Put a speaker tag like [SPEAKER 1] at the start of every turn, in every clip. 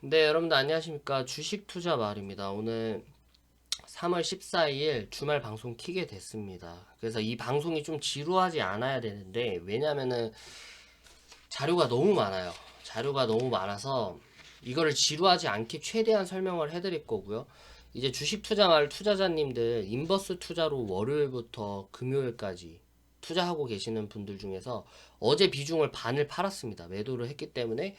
[SPEAKER 1] 네, 여러분들 안녕하십니까. 주식 투자 마을입니다. 오늘 3월 14일 주말 방송 키게 됐습니다. 그래서 이 방송이 좀 지루하지 않아야 되는데, 왜냐면은 자료가 너무 많아요. 자료가 너무 많아서 이거를 지루하지 않게 최대한 설명을 해드릴 거고요. 이제 주식 투자 마을 투자자님들 인버스 투자로 월요일부터 금요일까지 투자하고 계시는 분들 중에서 어제 비중을 반을 팔았습니다. 매도를 했기 때문에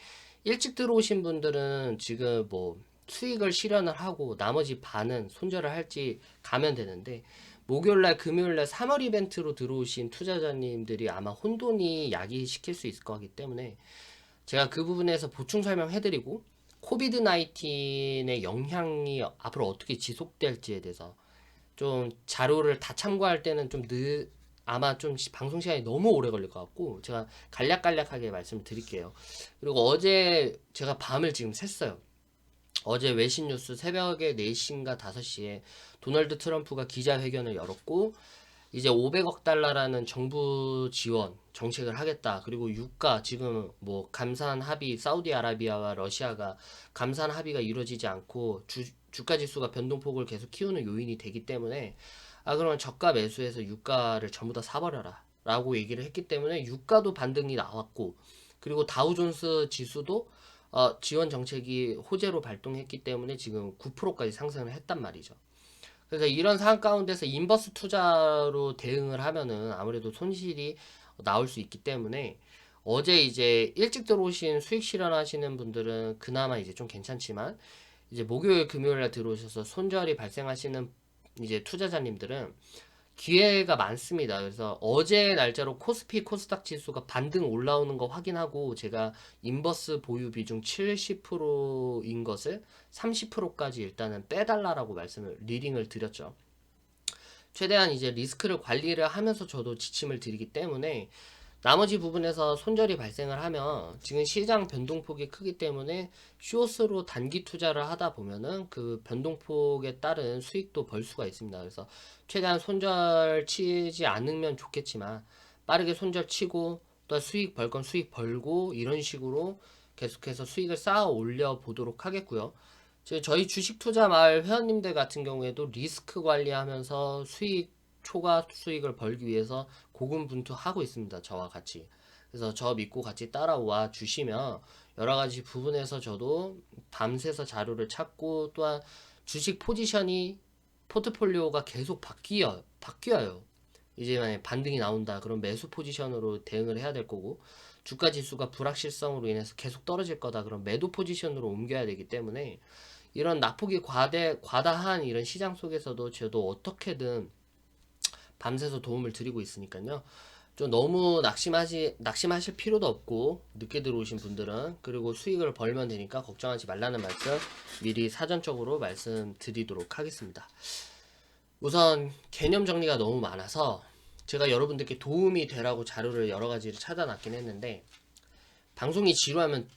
[SPEAKER 1] 일찍 들어오신 분들은 지금 뭐 수익을 실현을 하고 나머지 반은 손절을 할지 가면 되는데, 목요일날 금요일날 3월 이벤트로 들어오신 투자자님들이 아마 혼돈이 야기시킬 수 있을 거기 때문에 제가 그 부분에서 보충 설명해드리고, 코비드 19의 영향이 앞으로 어떻게 지속될지에 대해서 좀 자료를 다 참고할 때는 아마 좀 방송 시간이 너무 오래 걸릴 것 같고 제가 간략간략하게 말씀을 드릴게요. 그리고 어제 제가 밤을 지금 샜어요. 어제 외신 뉴스 새벽에 4시인가 5시에 도널드 트럼프가 기자회견을 열었고, 이제 500억 달러라는 정부 지원 정책을 하겠다. 그리고 유가 지금 뭐 감산 합의, 사우디아라비아와 러시아가 감산 합의가 이루어지지 않고 주가 지수가 변동폭을 계속 키우는 요인이 되기 때문에, 그러면 저가 매수해서 유가를 전부 다 사버려라 라고 얘기를 했기 때문에 유가도 반등이 나왔고, 그리고 다우존스 지수도 지원 정책이 호재로 발동했기 때문에 지금 9%까지 상승을 했단 말이죠. 그래서 이런 상황 가운데서 인버스 투자로 대응을 하면은 아무래도 손실이 나올 수 있기 때문에, 어제 이제 일찍 들어오신 수익 실현하시는 분들은 그나마 이제 좀 괜찮지만, 이제 목요일 금요일에 들어오셔서 손절이 발생하시는 이제 투자자님들은 기회가 많습니다. 그래서 어제 날짜로 코스피 코스닥 지수가 반등 올라오는 거 확인하고 제가 인버스 보유 비중 70%인 것을 30%까지 일단은 빼달라라고 말씀을 리딩을 드렸죠. 최대한 이제 리스크를 관리를 하면서 저도 지침을 드리기 때문에, 나머지 부분에서 손절이 발생을 하면 지금 시장 변동폭이 크기 때문에 숏으로 단기 투자를 하다 보면은 그 변동폭에 따른 수익도 벌 수가 있습니다. 그래서 최대한 손절 치지 않으면 좋겠지만 빠르게 손절 치고 또 수익 벌 건 수익 벌고 이런 식으로 계속해서 수익을 쌓아 올려 보도록 하겠고요. 저희 주식 투자 마을 회원님들 같은 경우에도 리스크 관리하면서 초과 수익을 벌기 위해서 고군분투하고 있습니다. 저와 같이. 그래서 저 믿고 같이 따라와 주시면 여러 가지 부분에서 저도 밤새서 자료를 찾고, 또한 주식 포트폴리오가 계속 바뀌어요. 이제 만약 반등이 나온다. 그럼 매수 포지션으로 대응을 해야 될 거고, 주가 지수가 불확실성으로 인해서 계속 떨어질 거다. 그럼 매도 포지션으로 옮겨야 되기 때문에, 이런 낙폭이 과다한 이런 시장 속에서도 저도 어떻게든 밤새서 도움을 드리고 있으니까요. 좀 너무 낙심하실 필요도 없고, 늦게 들어오신 분들은, 그리고 수익을 벌면 되니까 걱정하지 말라는 말씀 미리 사전적으로 말씀드리도록 하겠습니다. 우선 개념 정리가 너무 많아서 제가 여러분들께 도움이 되라고 자료를 여러 가지를 찾아놨긴 했는데, 방송이 지루하면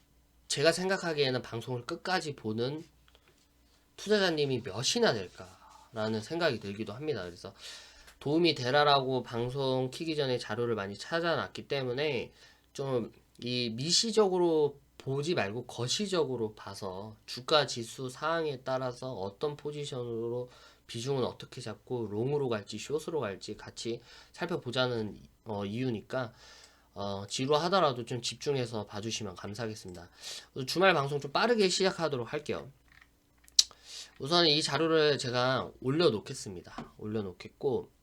[SPEAKER 1] 제가 생각하기에는 방송을 끝까지 보는 투자자님이 몇이나 될까라는 생각이 들기도 합니다. 그래서 도움이 되라라고 방송 키기 전에 자료를 많이 찾아놨기 때문에 좀 이 미시적으로 보지 말고 거시적으로 봐서 주가 지수 상황에 따라서 어떤 포지션으로 비중은 어떻게 잡고 롱으로 갈지 숏으로 갈지 같이 살펴보자는 이유니까, 지루하더라도 좀 집중해서 봐주시면 감사하겠습니다. 주말 방송 좀 빠르게 시작하도록 할게요. 우선 이 자료를 제가 올려놓겠습니다. 올려놓겠고,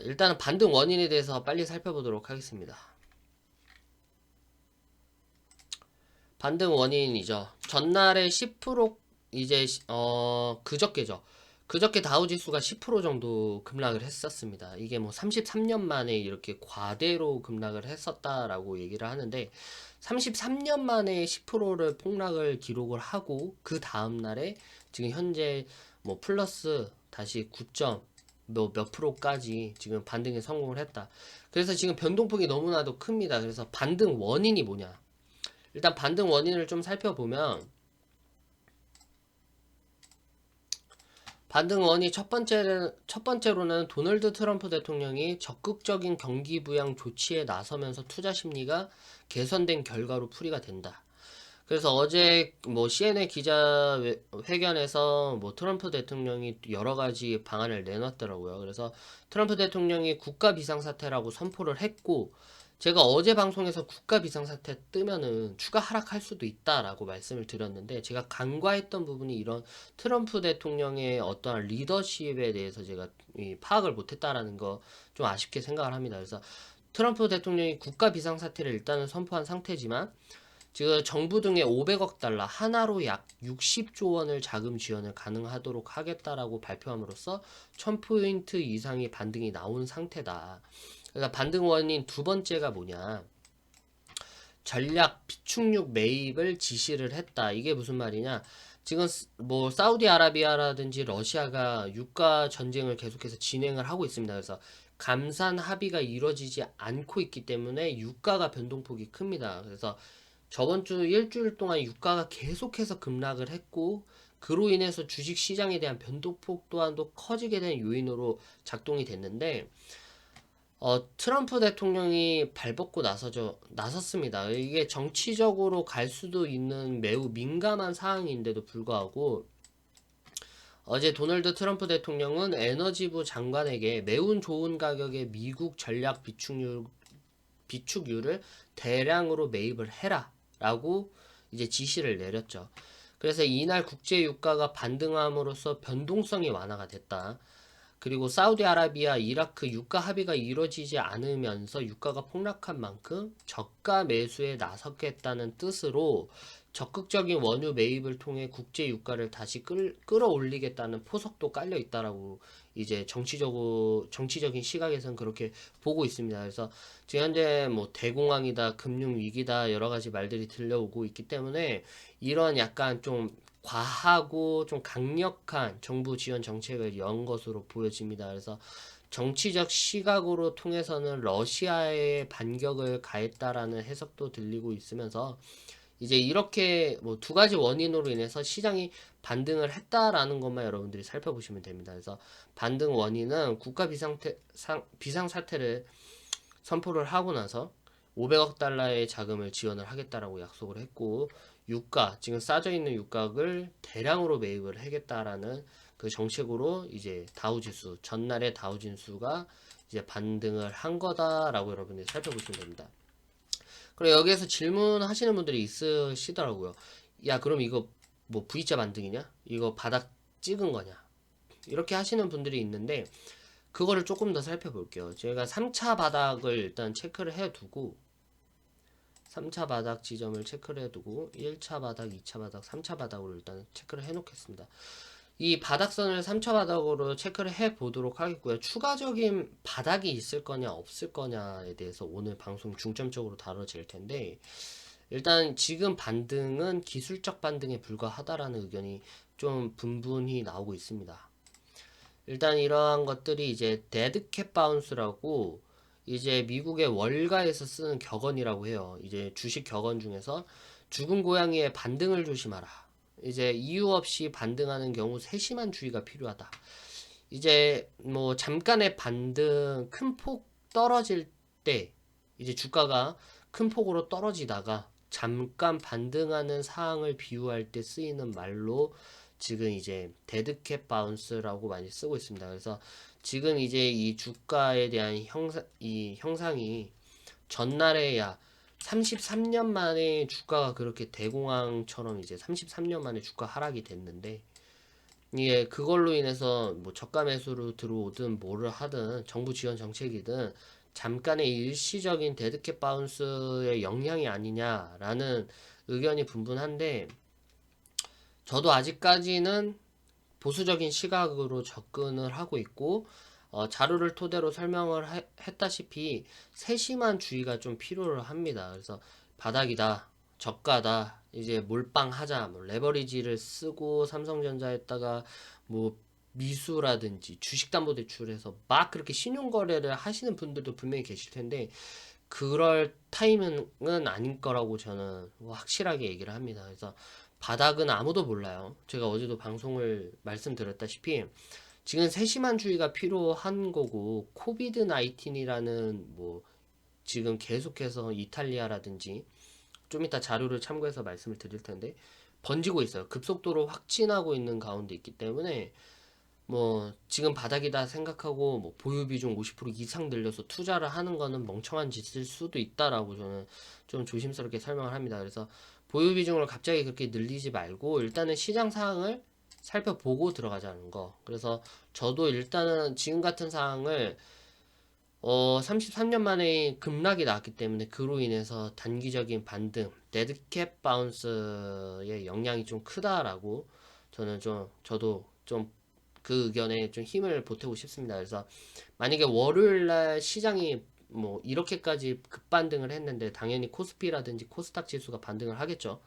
[SPEAKER 1] 일단은 반등 원인에 대해서 빨리 살펴보도록 하겠습니다. 반등 원인이죠. 전날에 10% 이제 그저께죠. 그저께 다우지수가 10% 정도 급락을 했었습니다. 이게 뭐 33년 만에 이렇게 과대로 급락을 했었다라고 얘기를 하는데, 33년 만에 10%를 폭락을 기록을 하고 그 다음날에 지금 현재 뭐 플러스 다시 9점 몇 프로까지 지금 반등에 성공을 했다. 그래서 지금 변동폭이 너무나도 큽니다. 그래서 반등 원인이 뭐냐? 일단 반등 원인을 좀 살펴보면, 반등 원인 첫 번째로는 도널드 트럼프 대통령이 적극적인 경기 부양 조치에 나서면서 투자 심리가 개선된 결과로 풀이가 된다. 그래서 어제 뭐 CNN 기자 회견에서 뭐 트럼프 대통령이 여러 가지 방안을 내놨더라고요. 그래서 트럼프 대통령이 국가 비상사태라고 선포를 했고, 제가 어제 방송에서 국가 비상사태 뜨면은 추가 하락할 수도 있다라고 말씀을 드렸는데, 제가 간과했던 부분이 이런 트럼프 대통령의 어떠한 리더십에 대해서 제가 파악을 못했다라는 거 좀 아쉽게 생각을 합니다. 그래서 트럼프 대통령이 국가 비상사태를 일단은 선포한 상태지만, 지금 정부 등의 500억 달러 하나로 약 60조 원을 자금 지원을 가능하도록 하겠다라고 발표함으로써 1000포인트 이상의 반등이 나온 상태다. 그러니까 반등 원인 두 번째가 뭐냐? 전략 비축육 매입을 지시를 했다. 이게 무슨 말이냐? 지금 뭐 사우디아라비아라든지 러시아가 유가 전쟁을 계속해서 진행을 하고 있습니다. 그래서 감산 합의가 이루어지지 않고 있기 때문에 유가가 변동폭이 큽니다. 그래서 저번 주 일주일 동안 유가가 계속해서 급락을 했고, 그로 인해서 주식 시장에 대한 변동폭 또한도 커지게 된 요인으로 작동이 됐는데, 트럼프 대통령이 발벗고 나섰습니다. 이게 정치적으로 갈 수도 있는 매우 민감한 사항인데도 불구하고, 어제 도널드 트럼프 대통령은 에너지부 장관에게 매우 좋은 가격의 미국 전략 비축유를 대량으로 매입을 해라 라고 이제 지시를 내렸죠. 그래서 이날 국제 유가가 반등함으로써 변동성이 완화가 됐다. 그리고 사우디아라비아, 이라크 유가 합의가 이루어지지 않으면서 유가가 폭락한 만큼 저가 매수에 나섰겠다는 뜻으로 적극적인 원유 매입을 통해 국제 유가를 다시 끌어올리겠다는 포석도 깔려 있다라고 이제 정치적인 시각에서는 그렇게 보고 있습니다. 그래서 지금 현재 뭐 대공황이다, 금융 위기다 여러 가지 말들이 들려오고 있기 때문에 이런 약간 좀 과하고 좀 강력한 정부 지원 정책을 연 것으로 보여집니다. 그래서 정치적 시각으로 통해서는 러시아에 반격을 가했다라는 해석도 들리고 있으면서 이제 이렇게 뭐 두 가지 원인으로 인해서 시장이 반등을 했다라는 것만 여러분들이 살펴보시면 됩니다. 그래서 반등 원인은 국가 비상사태를 선포를 하고 나서 500억 달러의 자금을 지원을 하겠다라고 약속을 했고, 유가, 지금 싸져 있는 유가를 대량으로 매입을 하겠다라는 그 정책으로 이제 다우지수, 전날의 다우지수가 이제 반등을 한 거다라고 여러분들이 살펴보시면 됩니다. 그리고 여기에서 질문하시는 분들이 있으시더라고요. 야, 그럼 이거 뭐 V자 반등이냐? 이거 바닥 찍은 거냐? 이렇게 하시는 분들이 있는데, 그거를 조금 더 살펴볼게요. 제가 3차 바닥을 일단 체크를 해두고, 3차 바닥 지점을 체크를 해두고 1차 바닥, 2차 바닥, 3차 바닥으로 일단 체크를 해놓겠습니다. 이 바닥선을 3차 바닥으로 체크를 해보도록 하겠고요. 추가적인 바닥이 있을 거냐 없을 거냐에 대해서 오늘 방송 중점적으로 다뤄질 텐데, 일단 지금 반등은 기술적 반등에 불과하다라는 의견이 좀 분분히 나오고 있습니다. 일단 이러한 것들이 이제 데드캣 바운스라고 이제 미국의 월가에서 쓰는 격언이라고 해요. 이제 주식 격언 중에서 죽은 고양이의 반등을 조심하라. 이제 이유 없이 반등하는 경우 세심한 주의가 필요하다. 이제 뭐 잠깐의 반등 큰 폭 떨어질 때 이제 주가가 큰 폭으로 떨어지다가 잠깐 반등하는 상황을 비유할 때 쓰이는 말로 지금 이제 데드캣 바운스라고 많이 쓰고 있습니다. 그래서 지금 이제 이 주가에 대한 형상이 전날에야 33년 만에 주가가 그렇게 대공황처럼 이제 33년 만에 주가 하락이 됐는데, 이게 그걸로 인해서 뭐 저가 매수로 들어오든 뭐를 하든 정부 지원 정책이든 잠깐의 일시적인 데드캣 바운스의 영향이 아니냐라는 의견이 분분한데, 저도 아직까지는 보수적인 시각으로 접근을 하고 있고, 자료를 토대로 설명을 했다시피 세심한 주의가 좀 필요를 합니다. 그래서 바닥이다, 저가다, 이제 몰빵하자, 뭐 레버리지를 쓰고 삼성전자에다가 뭐 미수라든지 주식담보대출해서 막 그렇게 신용거래를 하시는 분들도 분명히 계실 텐데, 그럴 타이밍은 아닐 거라고 저는 확실하게 얘기를 합니다. 그래서 바닥은 아무도 몰라요. 제가 어제도 방송을 말씀드렸다시피 지금 세심한 주의가 필요한 거고, 코비드 19이라는 뭐 지금 계속해서 이탈리아라든지 좀 이따 자료를 참고해서 말씀을 드릴 텐데 번지고 있어요. 급속도로 확진하고 있는 가운데 있기 때문에 뭐 지금 바닥이다 생각하고 뭐 보유 비중 50% 이상 늘려서 투자를 하는 거는 멍청한 짓일 수도 있다라고 저는 좀 조심스럽게 설명을 합니다. 그래서 보유 비중을 갑자기 그렇게 늘리지 말고 일단은 시장 상황을 살펴보고 들어가자는 거. 그래서 저도 일단은 지금 같은 상황을 33년 만에 급락이 나왔기 때문에 그로 인해서 단기적인 반등, 데드캣 바운스의 영향이 좀 크다라고 저도 좀 그 의견에 좀 힘을 보태고 싶습니다. 그래서 만약에 월요일 날 시장이 뭐 이렇게까지 급반등을 했는데 당연히 코스피라든지 코스닥 지수가 반등을 하겠죠.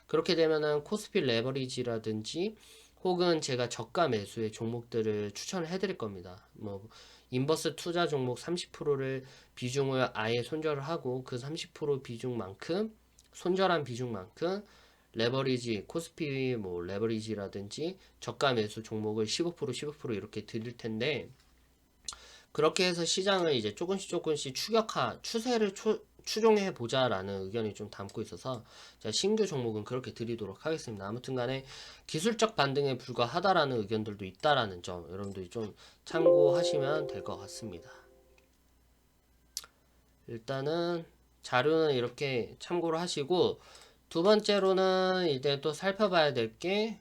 [SPEAKER 1] 그렇게 되면은 코스피 레버리지라든지 혹은 제가 저가 매수의 종목들을 추천을 해드릴 겁니다. 뭐 인버스 투자 종목 30%를 비중을 아예 손절을 하고 그 30% 비중만큼 손절한 비중만큼 레버리지 코스피 뭐 레버리지라든지 저가 매수 종목을 15% 이렇게 드릴 텐데 그렇게 해서 시장을 이제 조금씩 추세를 추종해 보자라는 의견이 좀 담고 있어서 제가 신규 종목은 그렇게 드리도록 하겠습니다. 아무튼 간에 기술적 반등에 불과하다라는 의견들도 있다라는 점 여러분들이 좀 참고하시면 될 것 같습니다. 일단은 자료는 이렇게 참고를 하시고 두 번째로는 이제 또 살펴봐야 될 게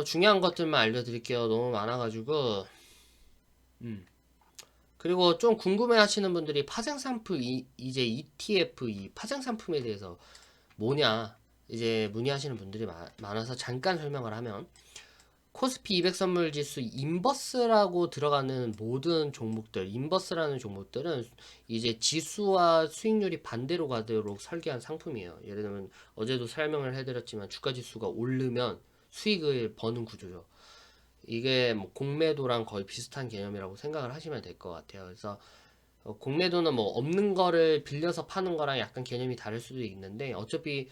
[SPEAKER 1] 중요한 것들만 알려드릴게요. 너무 많아가지고 그리고 좀 궁금해 하시는 분들이 파생 상품 이제 ETF 이 파생 상품에 대해서 뭐냐 이제 문의하시는 분들이 많아서 잠깐 설명을 하면 코스피 200 선물 지수 인버스라고 들어가는 모든 종목들 인버스라는 종목들은 이제 지수와 수익률이 반대로 가도록 설계한 상품이에요. 예를 들면 어제도 설명을 해드렸지만 주가 지수가 오르면 수익을 버는 구조죠. 이게 뭐 공매도랑 거의 비슷한 개념이라고 생각을 하시면 될 것 같아요. 그래서 공매도는 뭐 없는 거를 빌려서 파는 거랑 약간 개념이 다를 수도 있는데 어차피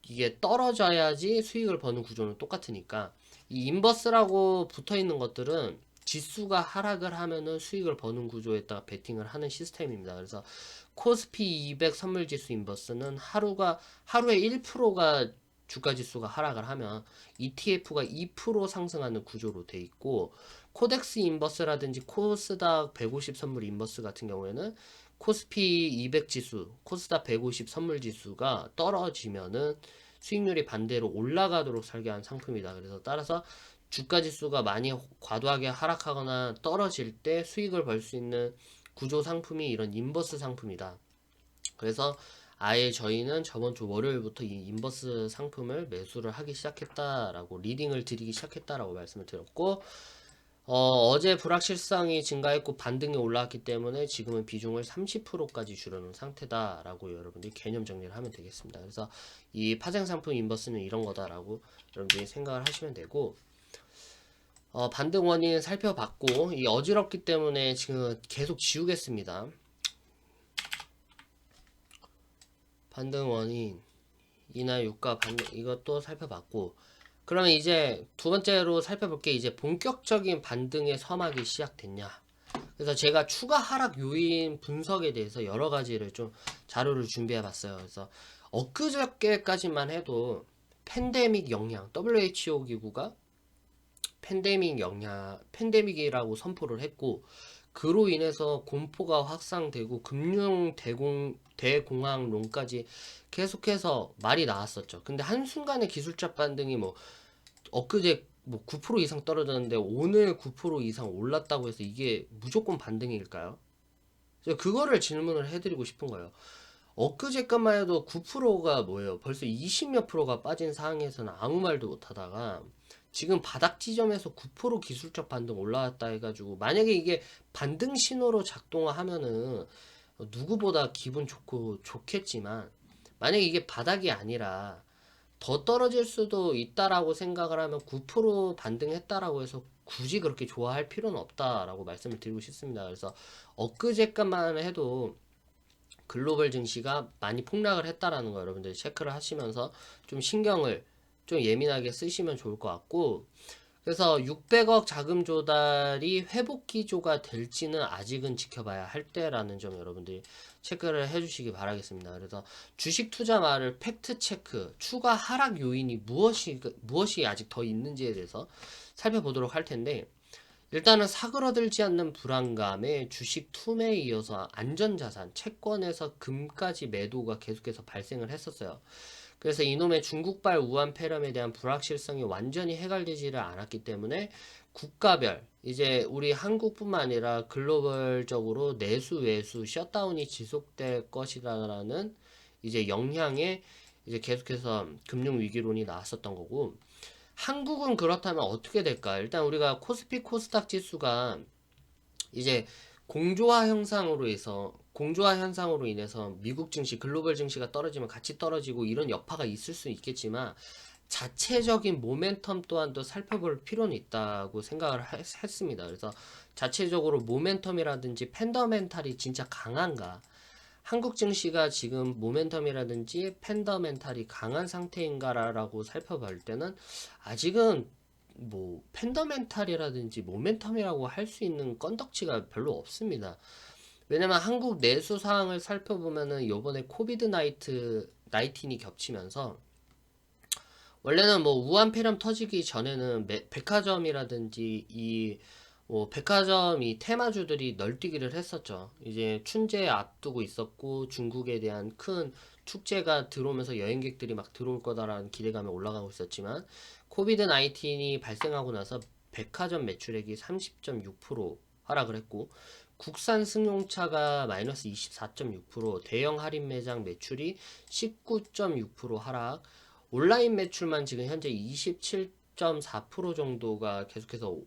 [SPEAKER 1] 이게 떨어져야지 수익을 버는 구조는 똑같으니까 이 인버스라고 붙어 있는 것들은 지수가 하락을 하면은 수익을 버는 구조에다가 베팅을 하는 시스템입니다. 그래서 코스피 200 선물 지수 인버스는 하루에 1%가 주가 지수가 하락을 하면 ETF가 2% 상승하는 구조로 돼 있고 코덱스 인버스라든지 코스닥 150 선물 인버스 같은 경우에는 코스피 200 지수, 코스닥 150 선물 지수가 떨어지면은 수익률이 반대로 올라가도록 설계한 상품이다. 그래서 따라서 주가 지수가 많이 과도하게 하락하거나 떨어질 때 수익을 벌 수 있는 구조 상품이 이런 인버스 상품이다. 그래서 아예 저희는 저번 주 월요일부터 이 인버스 상품을 매수를 하기 시작했다라고 리딩을 드리기 시작했다라고 말씀을 드렸고 어제 불확실성이 증가했고 반등이 올라왔기 때문에 지금은 비중을 30%까지 줄여놓은 상태다라고 여러분들이 개념 정리를 하면 되겠습니다. 그래서 이 파생 상품 인버스는 이런 거다라고 여러분들이 생각을 하시면 되고 반등 원인 살펴봤고 이 어지럽기 때문에 지금 계속 지우겠습니다. 반등 원인 이날 유가 반등 이것도 살펴봤고 그러면 이제 두 번째로 살펴볼 게 이제 본격적인 반등의 서막이 시작됐냐. 그래서 제가 추가 하락 요인 분석에 대해서 여러 가지를 좀 자료를 준비해 봤어요. 그래서 엊그저께까지만 해도 팬데믹 영향, WHO 기구가 팬데믹이라고 선포를 했고, 그로 인해서 공포가 확산되고 금융 대공황론까지 계속해서 말이 나왔었죠. 근데 한순간에 기술적 반등이 뭐 엊그제 뭐 9% 이상 떨어졌는데 오늘 9% 이상 올랐다고 해서 이게 무조건 반등일까요? 제가 그거를 질문을 해드리고 싶은 거예요. 엊그제까만 해도 9%가 뭐예요? 벌써 20몇 프로가 빠진 상황에서는 아무 말도 못 하다가 지금 바닥 지점에서 9% 기술적 반등 올라왔다 해가지고 만약에 이게 반등 신호로 작동하면은 누구보다 기분 좋고 좋겠지만 만약에 이게 바닥이 아니라 더 떨어질 수도 있다라고 생각을 하면 9% 반등했다라고 해서 굳이 그렇게 좋아할 필요는 없다라고 말씀을 드리고 싶습니다. 그래서 엊그제까만 해도 글로벌 증시가 많이 폭락을 했다라는 거 여러분들이 체크를 하시면서 좀 신경을 좀 예민하게 쓰시면 좋을 것 같고 그래서 600억 자금 조달이 회복 기조가 될지는 아직은 지켜봐야 할 때라는 점 여러분들이 체크를 해주시기 바라겠습니다. 그래서 주식 투자 말을 팩트 체크, 추가 하락 요인이 무엇이 아직 더 있는지에 대해서 살펴보도록 할 텐데, 일단은 사그러들지 않는 불안감에 주식 투매에 이어서 안전자산, 채권에서 금까지 매도가 계속해서 발생을 했었어요. 그래서 이놈의 중국발 우한 폐렴에 대한 불확실성이 완전히 해결되지를 않았기 때문에 국가별, 이제 우리 한국뿐만 아니라 글로벌적으로 내수 외수 셧다운이 지속될 것이라는 이제 영향에 이제 계속해서 금융 위기론이 나왔었던 거고, 한국은 그렇다면 어떻게 될까? 일단 우리가 코스피 코스닥 지수가 이제 공조화 현상으로 인해서 미국 증시, 글로벌 증시가 떨어지면 같이 떨어지고 이런 여파가 있을 수 있겠지만, 자체적인 모멘텀 또한도 살펴볼 필요는 있다고 생각을 했습니다. 그래서 자체적으로 모멘텀이라든지 팬더멘탈이 진짜 강한가? 한국 증시가 지금 모멘텀이라든지 팬더멘탈이 강한 상태인가라고 살펴볼 때는 아직은 뭐 팬더멘탈이라든지 모멘텀이라고 할 수 있는 건덕지가 별로 없습니다. 왜냐면 한국 내수 상황을 살펴보면은 요번에 코비드 나이틴이 겹치면서 원래는 뭐 우한 폐렴 터지기 전에는 백화점이라든지 백화점 테마주들이 널뛰기를 했었죠. 이제 춘제 앞두고 있었고 중국에 대한 큰 축제가 들어오면서 여행객들이 막 들어올 거다라는 기대감이 올라가고 있었지만 코비드 19이 발생하고 나서 백화점 매출액이 30.6% 하락을 했고 국산 승용차가 마이너스 24.6%, 대형 할인 매장 매출이 19.6% 하락, 온라인 매출만 지금 현재 27.4% 정도가 계속해서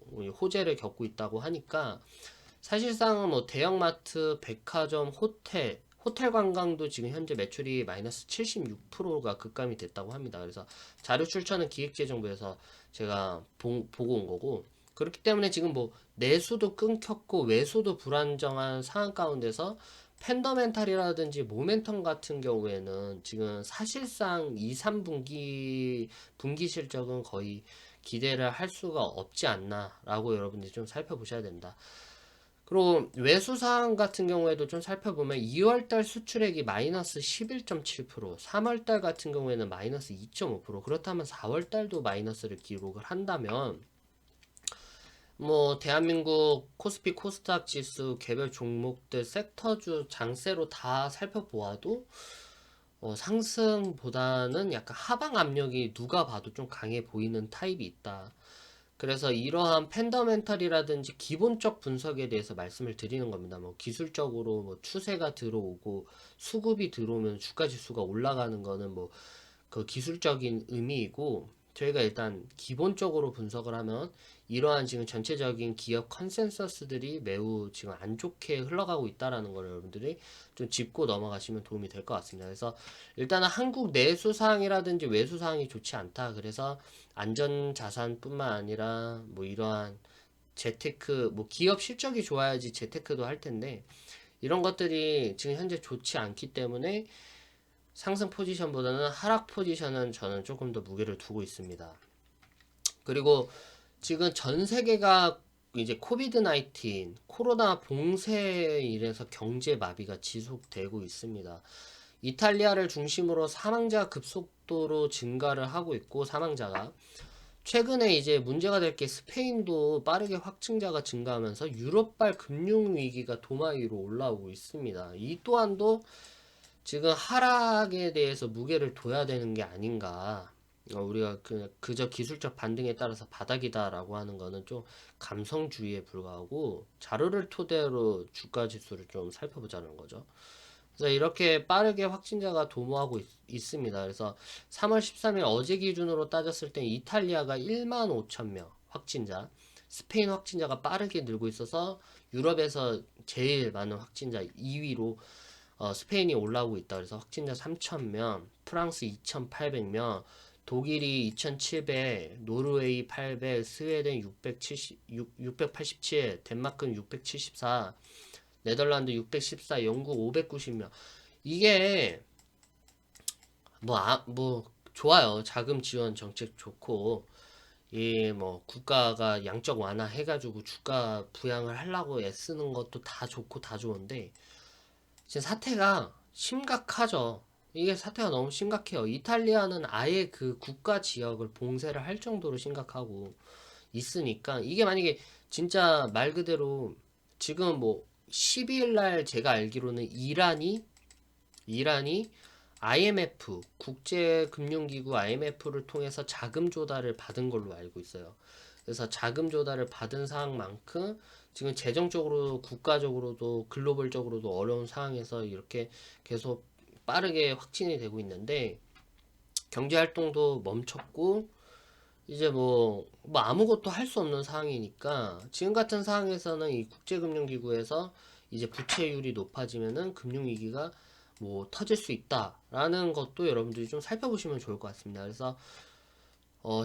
[SPEAKER 1] 호재를 겪고 있다고 하니까 사실상 뭐 대형마트, 백화점, 호텔 관광도 지금 현재 매출이 마이너스 76%가 급감이 됐다고 합니다. 그래서 자료 출처는 기획재정부에서 제가 보고 온 거고, 그렇기 때문에 지금 뭐 내수도 끊겼고 외수도 불안정한 상황 가운데서 팬더멘탈이라든지 모멘텀 같은 경우에는 지금 사실상 2, 3분기 분기 실적은 거의 기대를 할 수가 없지 않나라고 여러분들이 좀 살펴보셔야 된다. 그리고 외수사항 같은 경우에도 좀 살펴보면 2월달 수출액이 마이너스 11.7%, 3월달 같은 경우에는 마이너스 2.5%, 그렇다면 4월달도 마이너스를 기록을 한다면 뭐 대한민국 코스피 코스닥 지수 개별 종목들 섹터주 장세로 다 살펴보아도 상승보다는 약간 하방 압력이 누가 봐도 좀 강해 보이는 타입이 있다. 그래서 이러한 팬더멘탈이라든지 기본적 분석에 대해서 말씀을 드리는 겁니다. 뭐 기술적으로 뭐 추세가 들어오고 수급이 들어오면 주가 지수가 올라가는 거는 뭐 그 기술적인 의미이고, 저희가 일단 기본적으로 분석을 하면 이러한 지금 전체적인 기업 컨센서스들이 매우 지금 안 좋게 흘러가고 있다라는 걸 여러분들이 좀 짚고 넘어가시면 도움이 될 것 같습니다. 그래서 일단은 한국 내수 사항이라든지 외수 사항이 좋지 않다. 그래서 안전 자산뿐만 아니라 뭐 이러한 재테크, 뭐 기업 실적이 좋아야지 재테크도 할 텐데 이런 것들이 지금 현재 좋지 않기 때문에 상승 포지션보다는 하락 포지션은 저는 조금 더 무게를 두고 있습니다. 그리고 지금 전 세계가 이제 코비드 19 코로나 봉쇄에 인해서 경제 마비가 지속되고 있습니다. 이탈리아를 중심으로 사망자 급속도로 증가를 하고 있고, 사망자가 최근에 이제 문제가 될 게 스페인도 빠르게 확진자가 증가하면서 유럽발 금융 위기가 도마 위로 올라오고 있습니다. 이 또한도 지금 하락에 대해서 무게를 둬야 되는 게 아닌가. 우리가 그저 기술적 반등에 따라서 바닥이다라고 하는 거는 좀 감성주의에 불과하고 자료를 토대로 주가 지수를 좀 살펴보자는 거죠. 그래서 이렇게 빠르게 확진자가 도모하고 있습니다. 그래서 3월 13일 어제 기준으로 따졌을 때 이탈리아가 1만 5천 명 확진자, 스페인 확진자가 빠르게 늘고 있어서 유럽에서 제일 많은 확진자 2위로 스페인이 올라오고 있다. 그래서 확진자 3,000명, 프랑스 2,800명, 독일이 2,700, 노르웨이 800, 스웨덴 687, 덴마크는 674, 네덜란드 614, 영국 590명. 이게 뭐 좋아요. 자금 지원 정책 좋고 이 뭐 국가가 양적 완화해가지고 주가 부양을 하려고 애쓰는 것도 다 좋고 다 좋은데 지금 사태가 심각하죠. 이게 사태가 너무 심각해요. 이탈리아는 아예 그 국가 지역을 봉쇄를 할 정도로 심각하고 있으니까 이게 만약에 진짜 말 그대로 지금 뭐 12일 날 제가 알기로는 이란이 IMF 국제금융기구 IMF를 통해서 자금 조달을 받은 걸로 알고 있어요. 그래서 자금 조달을 받은 상황만큼 지금 재정적으로 국가적으로도 글로벌적으로도 어려운 상황에서 이렇게 계속 빠르게 확진이 되고 있는데 경제 활동도 멈췄고 이제 뭐 아무것도 할 수 없는 상황이니까 지금 같은 상황에서는 이 국제금융기구에서 이제 부채율이 높아지면은 금융위기가 뭐 터질 수 있다라는 것도 여러분들이 좀 살펴보시면 좋을 것 같습니다. 그래서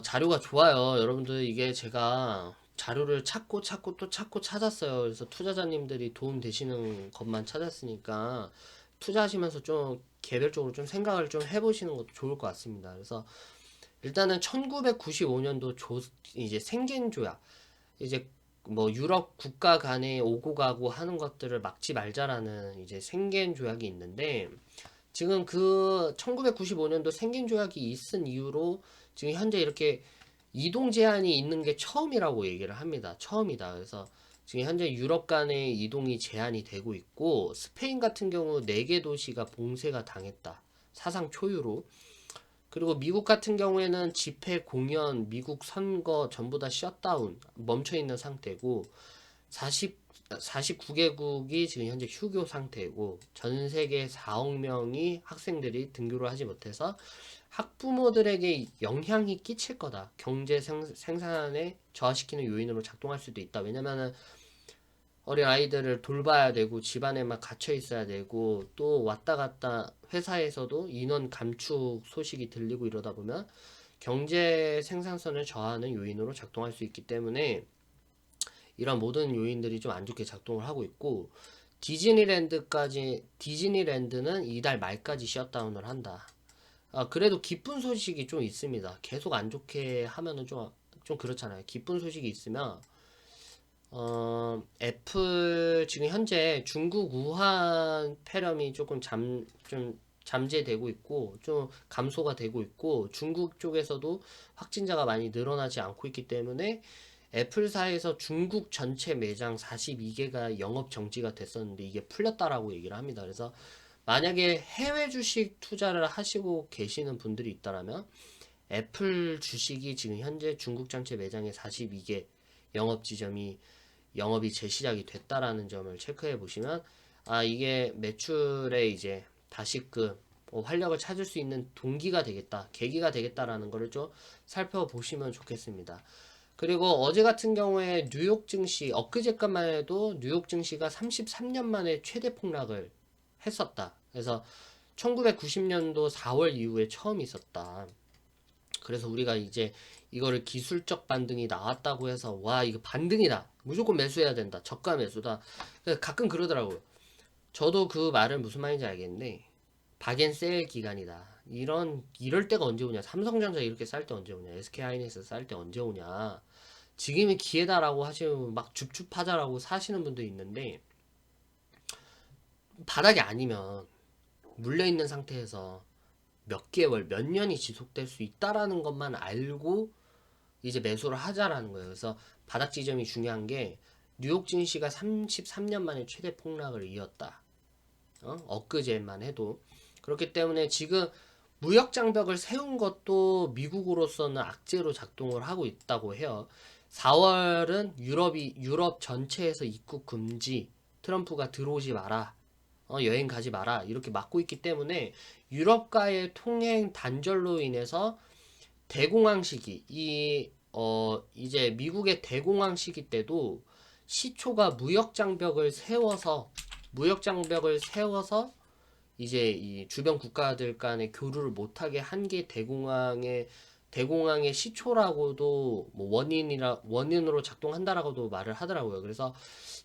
[SPEAKER 1] 자료가 좋아요. 여러분들 이게 제가 자료를 찾고 또 찾고 찾았어요. 그래서 투자자님들이 도움 되시는 것만 찾았으니까 투자하시면서 좀 개별적으로 좀 생각을 좀 해보시는 것도 좋을 것 같습니다. 그래서 일단은 1995년도 이제 생긴 조약, 이제 뭐 유럽 국가 간에 오고 가고 하는 것들을 막지 말자라는 이제 생긴 조약이 있는데 지금 그 1995년도 생긴 조약이 있은 이후로 지금 현재 이렇게 이동 제한이 있는 게 처음이라고 얘기를 합니다. 처음이다. 그래서 지금 현재 유럽 간의 이동이 제한이 되고 있고 스페인 같은 경우 4개 도시가 봉쇄가 당했다. 사상 초유로. 그리고 미국 같은 경우에는 집회, 공연, 미국 선거 전부 다 셧다운, 멈춰 있는 상태고 49개국이 지금 현재 휴교 상태고 전 세계 4억 명이 학생들이 등교를 하지 못해서 학부모들에게 영향이 끼칠 거다. 경제 생산에 저하시키는 요인으로 작동할 수도 있다. 왜냐면은 어린 아이들을 돌봐야 되고 집안에만 갇혀 있어야 되고 또 왔다 갔다 회사에서도 인원 감축 소식이 들리고 이러다 보면 경제 생산성을 저하하는 요인으로 작동할 수 있기 때문에 이런 모든 요인들이 좀 안 좋게 작동을 하고 있고 디즈니랜드는 이달 말까지 셧다운을 한다. 그래도 기쁜 소식이 좀 있습니다. 계속 안 좋게 하면은 좀 그렇잖아요. 기쁜 소식이 있으면 애플 지금 현재 중국 우한 폐렴이 좀 잠재되고 있고 좀 감소가 되고 있고 중국 쪽에서도 확진자가 많이 늘어나지 않고 있기 때문에 애플사에서 중국 전체 매장 42개가 영업 정지가 됐었는데 이게 풀렸다라고 얘기를 합니다. 그래서 만약에 해외 주식 투자를 하시고 계시는 분들이 있다면 애플 주식이 지금 현재 중국 전체 매장의 42개 영업 지점이 영업이 재시작이 됐다라는 점을 체크해 보시면 이게 매출에 이제 다시금 활력을 찾을 수 있는 동기가 되겠다, 계기가 되겠다라는 것을 좀 살펴보시면 좋겠습니다. 그리고 어제 같은 경우에 뉴욕 증시, 엊그제까만 해도 뉴욕 증시가 33년 만에 최대 폭락을 했었다. 그래서 1990년도 4월 이후에 처음 있었다. 그래서 우리가 이제 이거를 기술적 반등이 나왔다고 해서 와 이거 반등이다 무조건 매수해야 된다 저가 매수다 가끔 그러더라고요. 저도 그 말은 무슨 말인지 알겠는데 박앤셀 기간이다. 이럴 때가 언제 오냐. 삼성전자 이렇게 쌀 때 언제 오냐. SK하이닉스 쌀 때 언제 오냐. 지금이 기회다라고 하시면 막 줍줍하자라고 사시는 분도 있는데 바닥이 아니면 물려있는 상태에서 몇 개월, 몇 년이 지속될 수 있다라는 것만 알고 이제 매수를 하자라는 거예요. 그래서 바닥 지점이 중요한 게 뉴욕 증시가 33년 만에 최대 폭락을 이었다. 엊그제만 해도. 그렇기 때문에 지금 무역 장벽을 세운 것도 미국으로서는 악재로 작동을 하고 있다고 해요. 4월은 유럽 전체에서 입국 금지, 트럼프가 들어오지 마라, 여행 가지 마라 이렇게 막고 있기 때문에 유럽과의 통행 단절로 인해서 대공황 시기 이제 미국의 대공황 시기 때도 시초가 무역 장벽을 세워서 이제 이 주변 국가들 간의 교류를 못하게 한 게 대공황의 시초라고도 뭐 원인으로 작동한다라고도 말을 하더라고요. 그래서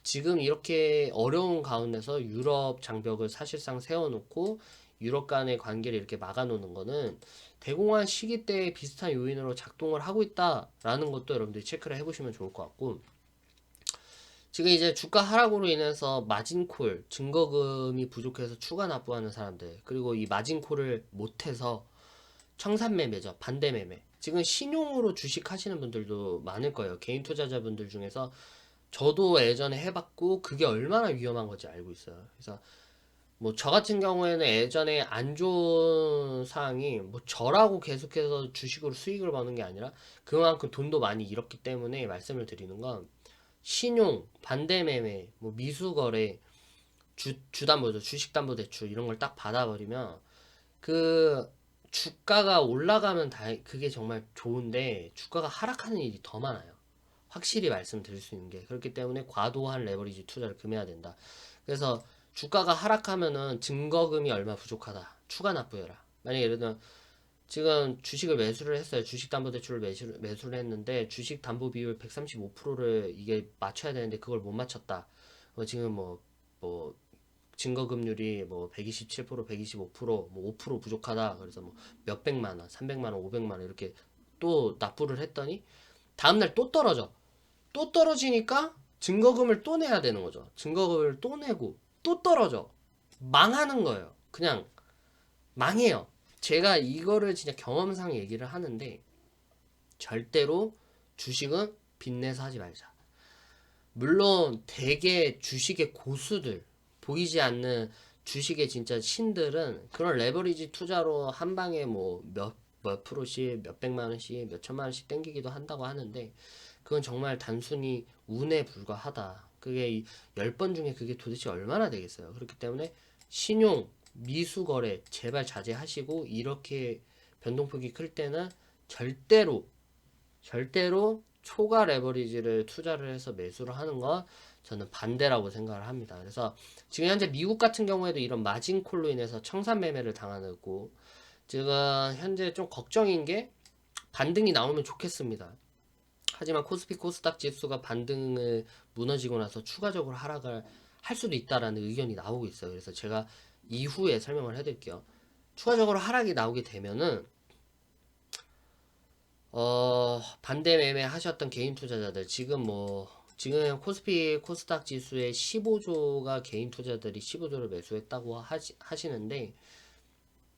[SPEAKER 1] 지금 이렇게 어려운 가운데서 유럽 장벽을 사실상 세워놓고 유럽 간의 관계를 이렇게 막아놓는 거는 대공황 시기 때 비슷한 요인으로 작동을 하고 있다라는 것도 여러분들이 체크를 해보시면 좋을 것 같고, 지금 이제 주가 하락으로 인해서 마진콜, 증거금이 부족해서 추가 납부하는 사람들, 그리고 이 마진콜을 못해서 청산매매죠. 반대매매. 지금 신용으로 주식 하시는 분들도 많을 거예요. 개인 투자자분들 중에서 저도 예전에 해봤고 그게 얼마나 위험한 건지 알고 있어요. 그래서 뭐 저 같은 경우에는 예전에 안 좋은 사항이 뭐 저라고 계속해서 주식으로 수익을 버는 게 아니라 그만큼 돈도 많이 잃었기 때문에 말씀을 드리는 건, 신용, 반대매매, 뭐 미수거래, 주담보죠. 주식담보대출 이런 걸 딱 받아버리면 그 주가가 올라가면 그게 정말 좋은데 주가가 하락하는 일이 더 많아요. 확실히 말씀드릴 수 있는 게, 그렇기 때문에 과도한 레버리지 투자를 금해야 된다. 그래서 주가가 하락하면은 증거금이 얼마 부족하다, 추가 납부해라. 만약에 예를 들면 지금 주식을 매수를 했어요. 주식담보대출을 매수를 했는데 주식담보 비율 135%를 이게 맞춰야 되는데 그걸 못 맞췄다. 지금 뭐 증거금률이 뭐 127%, 125%, 뭐 5% 부족하다. 그래서 뭐 몇백만 원, 300만 원, 500만 원 이렇게 또 납부를 했더니 다음날 또 떨어져. 또 떨어지니까 증거금을 또 내야 되는 거죠. 증거금을 또 내고 또 떨어져. 망하는 거예요. 그냥 망해요. 제가 이거를 진짜 경험상 얘기를 하는데, 절대로 주식은 빚내서 하지 말자. 물론 되게 주식의 고수들, 보이지 않는 주식의 진짜 신들은 그런 레버리지 투자로 한 방에 뭐 몇 프로씩, 몇 백만 원씩, 몇 천만 원씩 땡기기도 한다고 하는데, 그건 정말 단순히 운에 불과하다. 그게 10번 중에 그게 도대체 얼마나 되겠어요. 그렇기 때문에 신용, 미수거래 제발 자제하시고, 이렇게 변동폭이 클 때는 절대로 초과 레버리지를 투자를 해서 매수를 하는 건 저는 반대라고 생각을 합니다. 그래서 지금 현재 미국 같은 경우에도 이런 마진콜로 인해서 청산 매매를 당하고, 지금 현재 좀 걱정인 게 반등이 나오면 좋겠습니다. 하지만 코스피 코스닥 지수가 반등을 무너지고 나서 추가적으로 하락을 할 수도 있다라는 의견이 나오고 있어요. 그래서 제가 이후에 설명을 해드릴게요. 추가적으로 하락이 나오게 되면은 반대 매매 하셨던 개인 투자자들, 지금 코스피 코스닥 지수의 15조가 개인 투자들이 15조를 매수했다고 하시는데,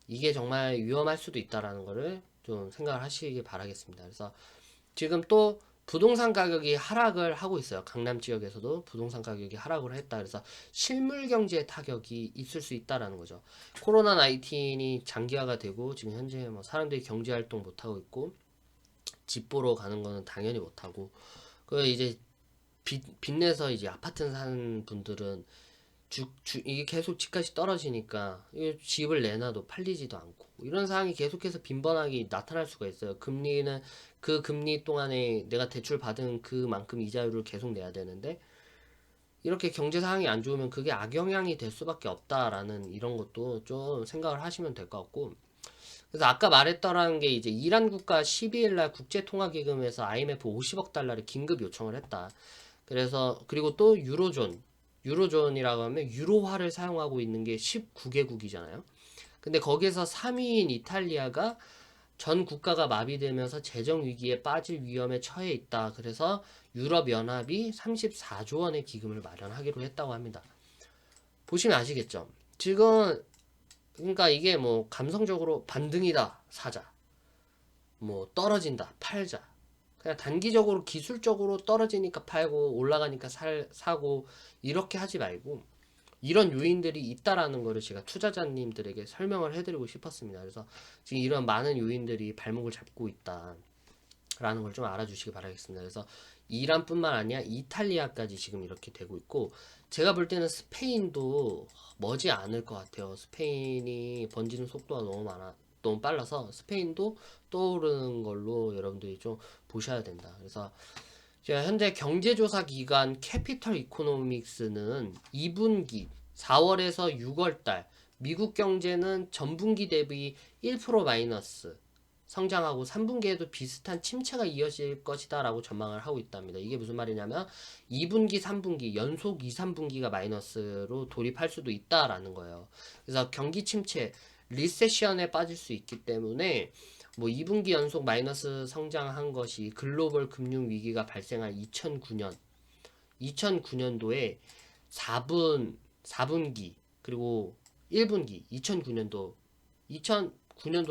[SPEAKER 1] 이게 정말 위험할 수도 있다라는 거를 좀 생각을 하시기 바라겠습니다. 그래서 지금 또 부동산 가격이 하락을 하고 있어요. 강남 지역에서도 부동산 가격이 하락을 했다. 그래서 실물 경제에 타격이 있을 수 있다라는 거죠. 코로나 19이 장기화가 되고 지금 현재 뭐 사람들이 경제 활동 못 하고 있고, 집 보러 가는 거는 당연히 못 하고, 그 이제 빚내서 이제 아파트 사는 분들은 이게 계속 집값이 떨어지니까 이 집을 내놔도 팔리지도 않고, 이런 상황이 계속해서 빈번하게 나타날 수가 있어요. 금리는 그 금리 동안에 내가 대출 받은 그만큼 이자율을 계속 내야 되는데, 이렇게 경제 상황이 안 좋으면 그게 악영향이 될 수밖에 없다라는 이런 것도 좀 생각을 하시면 될 것 같고, 그래서 아까 말했더라는 게 이제 이란 국가 12일 날 국제통화기금에서 IMF 50억 달러를 긴급 요청을 했다. 그래서 그리고 또 유로존이라고 하면 유로화를 사용하고 있는 게 19개국이잖아요. 근데 거기서 3위인 이탈리아가 전 국가가 마비되면서 재정 위기에 빠질 위험에 처해 있다. 그래서 유럽연합이 34조 원의 기금을 마련하기로 했다고 합니다. 보시면 아시겠죠? 지금 그러니까 이게 뭐 감성적으로 반등이다 사자, 뭐 떨어진다 팔자, 그냥 단기적으로 기술적으로 떨어지니까 팔고 올라가니까 사고, 이렇게 하지 말고 이런 요인들이 있다라는 거를 제가 투자자님들에게 설명을 해드리고 싶었습니다. 그래서 지금 이런 많은 요인들이 발목을 잡고 있다라는 걸 좀 알아주시기 바라겠습니다. 그래서 이란뿐만 아니라 이탈리아까지 지금 이렇게 되고 있고, 제가 볼 때는 스페인도 머지 않을 것 같아요. 스페인이 번지는 속도가 너무 빨라서 스페인도 떠오르는 걸로 여러분들이 좀 보셔야 된다. 그래서 제가 현재 경제조사 기관 캐피털 이코노믹스는 2분기 4월에서 6월달 미국 경제는 전분기 대비 1% 마이너스 성장하고 3분기에도 비슷한 침체가 이어질 것이다 라고 전망을 하고 있답니다. 이게 무슨 말이냐면 2분기, 3분기 연속 2, 3분기가 마이너스로 돌입할 수도 있다라는 거예요. 그래서 경기 침체, 리세션에 빠질 수 있기 때문에 뭐 2분기 연속 마이너스 성장한 것이 글로벌 금융 위기가 발생한 2009년도에 4분기 그리고 1분기 2009년도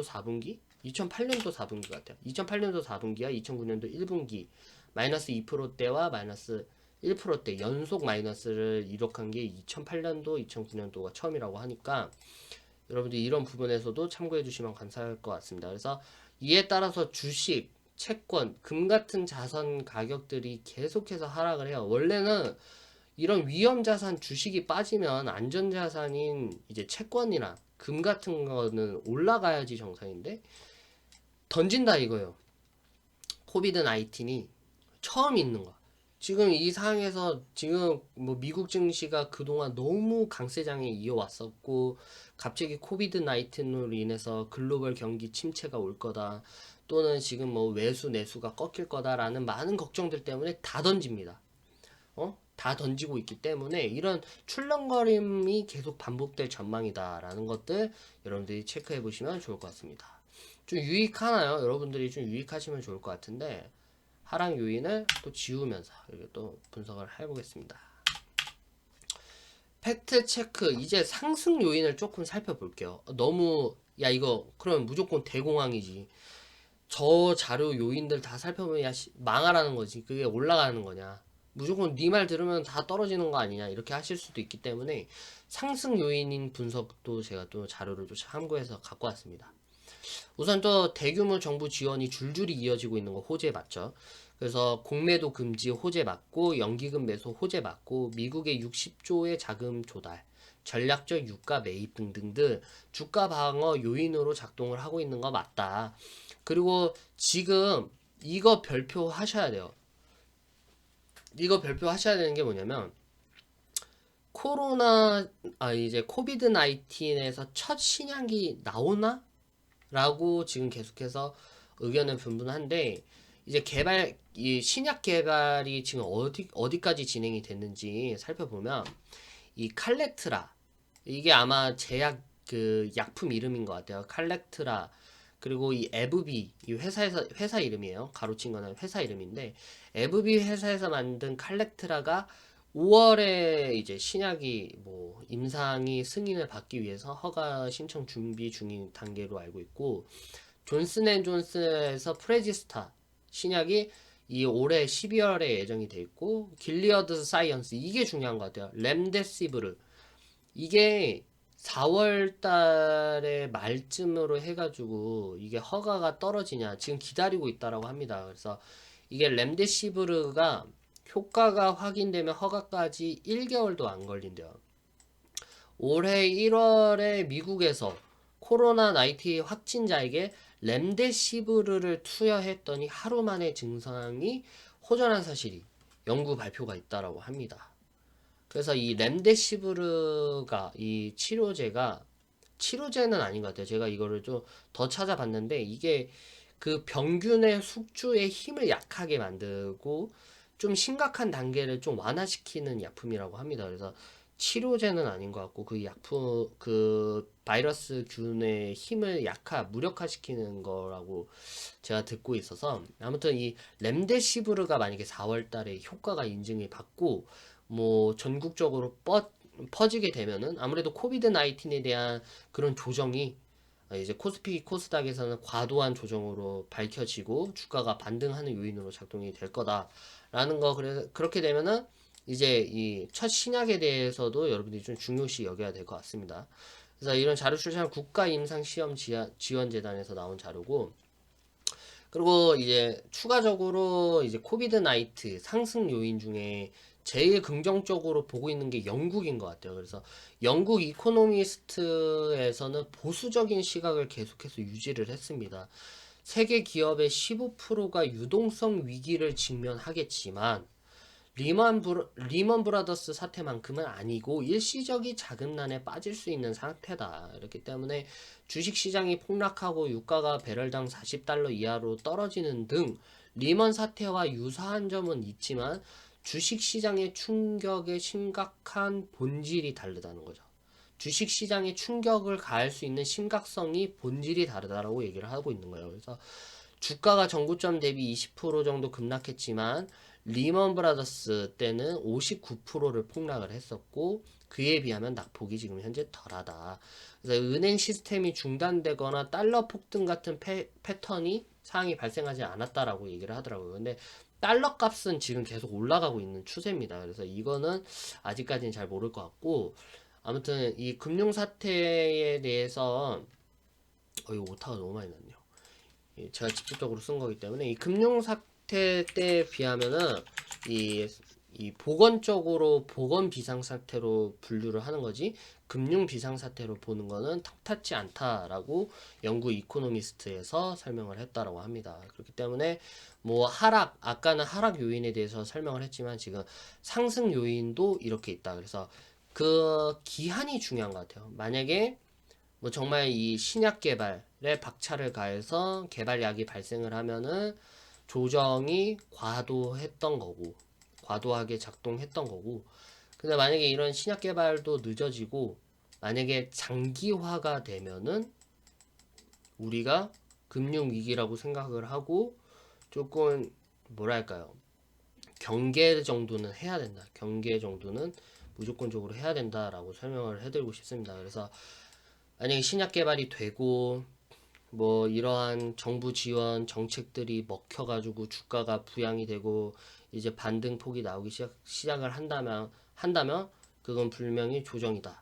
[SPEAKER 1] 4분기 2008년도 4분기 같아요. 2008년도 4분기와 2009년도 1분기 마이너스 2%대와 마이너스 1%대 연속 마이너스를 이룩한 게 2008년도 2009년도가 처음이라고 하니까 여러분들 이런 부분에서도 참고해 주시면 감사할 것 같습니다. 그래서 이에 따라서 주식, 채권, 금 같은 자산 가격들이 계속해서 하락을 해요. 원래는 이런 위험 자산 주식이 빠지면 안전 자산인 이제 채권이나 금 같은 거는 올라가야지 정상인데 던진다 이거예요. 코비드 19이 처음 있는 거. 지금 이 상황에서 지금 뭐 미국 증시가 그동안 너무 강세장에 이어왔었고 갑자기 코비드 19으로 인해서 글로벌 경기 침체가 올 거다. 또는 지금 뭐 외수 내수가 꺾일 거다라는 많은 걱정들 때문에 다 던집니다. 다 던지고 있기 때문에 이런 출렁거림이 계속 반복될 전망이다라는 것들 여러분들이 체크해 보시면 좋을 것 같습니다. 좀 유익하나요? 여러분들이 좀 유익하시면 좋을 것 같은데 하락 요인을 또 지우면서 이렇게 또 분석을 해보겠습니다. 팩트 체크 이제 상승 요인을 조금 살펴볼게요. 너무 야 이거 그러면 무조건 대공황이지. 저 자료 요인들 다 살펴보면 야 망하라는 거지. 그게 올라가는 거냐. 무조건 네 말 들으면 다 떨어지는 거 아니냐 이렇게 하실 수도 있기 때문에 상승 요인인 분석도 제가 또 자료를 또 참고해서 갖고 왔습니다. 우선 또 대규모 정부 지원이 줄줄이 이어지고 있는 거 호재 맞죠? 그래서 공매도 금지 호재 맞고 연기금 매수 호재 맞고 미국의 60조의 자금 조달 전략적 유가 매입 등등등 주가 방어 요인으로 작동을 하고 있는 거 맞다. 그리고 지금 이거 별표하셔야 돼요. 이거 별표하셔야 되는 게 뭐냐면 이제 코비드 19에서 첫 신약이 나오나? 라고 지금 계속해서 의견은 분분한데 이제 이 신약 개발이 지금 어디까지 진행이 됐는지 살펴보면 이 칼렉트라 이게 아마 제약 그 약품 이름인 것 같아요. 칼렉트라 그리고 이 에브비 이 회사 이름이에요. 가로친 거는 회사 이름인데 에브비 회사에서 만든 칼렉트라가 5월에 이제 신약이 뭐 임상이 승인을 받기 위해서 허가 신청 준비 중인 단계로 알고 있고 존슨앤존슨에서 프레지스타 신약이 이 올해 12월에 예정이 돼 있고 길리어드 사이언스 이게 중요한 것 같아요. 렘데시브르 이게 4월 달에 말쯤으로 해가지고 이게 허가가 떨어지냐 지금 기다리고 있다라고 합니다. 그래서 이게 렘데시브르가 효과가 확인되면 허가까지 1개월도 안 걸린대요. 올해 1월에 미국에서 코로나 19 확진자에게 렘데시브르를 투여했더니 하루 만에 증상이 호전한 사실이 연구 발표가 있다라고 합니다. 그래서 이 렘데시브르가 이 치료제는 아닌 것 같아요. 제가 이거를 좀 더 찾아봤는데 이게 그 병균의 숙주의 힘을 약하게 만들고 좀 심각한 단계를 좀 완화시키는 약품이라고 합니다. 그래서 치료제는 아닌 것 같고 그 약품 그 바이러스 균의 힘을 무력화시키는 거라고 제가 듣고 있어서 아무튼 이 렘데시브르가 만약에 4월 달에 효과가 인증이 받고 뭐 전국적으로 퍼지게 되면은 아무래도 코비드 19에 대한 그런 조정이 이제 코스피 코스닥에서는 과도한 조정으로 밝혀지고 주가가 반등하는 요인으로 작동이 될 거다라는 거 그래서 그렇게 되면은 이제 이 첫 신약에 대해서도 여러분들이 좀 중요시 여겨야 될 것 같습니다. 그래서 이런 자료 출시한 국가임상시험지원재단에서 나온 자료고 그리고 이제 추가적으로 이제 코비드 19 상승 요인 중에 제일 긍정적으로 보고 있는 게 영국인 것 같아요. 그래서 영국 이코노미스트에서는 보수적인 시각을 계속해서 유지를 했습니다. 세계 기업의 15%가 유동성 위기를 직면하겠지만 리먼 브라더스 사태만큼은 아니고 일시적인 자금난에 빠질 수 있는 상태다. 이렇기 때문에 주식시장이 폭락하고 유가가 배럴당 40달러 이하로 떨어지는 등 리먼 사태와 유사한 점은 있지만 주식시장의 충격의 심각한 본질이 다르다는 거죠. 주식 시장에 충격을 가할 수 있는 심각성이 본질이 다르다라고 얘기를 하고 있는 거예요. 그래서 주가가 전고점 대비 20% 정도 급락했지만 리먼 브라더스 때는 59%를 폭락을 했었고 그에 비하면 낙폭이 지금 현재 덜하다. 그래서 은행 시스템이 중단되거나 달러 폭등 같은 패턴이 상황이 발생하지 않았다라고 얘기를 하더라고요. 근데 달러 값은 지금 계속 올라가고 있는 추세입니다. 그래서 이거는 아직까지는 잘 모를 것 같고 아무튼 이 금융 사태에 대해서 이거 오타가 너무 많이 났네요. 제가 직접적으로 쓴 거기 때문에 이 금융 사태 때에 비하면은 이 보건적으로 보건 비상 사태로 분류를 하는 거지 금융 비상 사태로 보는 거는 턱탔지 않다라고 영국 이코노미스트에서 설명을 했다라고 합니다. 그렇기 때문에 뭐 하락 아까는 하락 요인에 대해서 설명을 했지만 지금 상승 요인도 이렇게 있다. 그래서 그 기한이 중요한 것 같아요. 만약에 뭐 정말 이 신약 개발에 박차를 가해서 개발약이 발생을 하면은 조정이 과도했던 거고 과도하게 작동했던 거고 근데 만약에 이런 신약 개발도 늦어지고 만약에 장기화가 되면은 우리가 금융 위기라고 생각을 하고 조금 뭐랄까요 경계 정도는 해야 된다. 경계 정도는 무조건적으로 해야 된다라고 설명을 해드리고 싶습니다. 그래서 만약에 신약 개발이 되고 뭐 이러한 정부 지원 정책들이 먹혀가지고 주가가 부양이 되고 이제 반등폭이 나오기 시작을 한다면 그건 분명히 조정이다.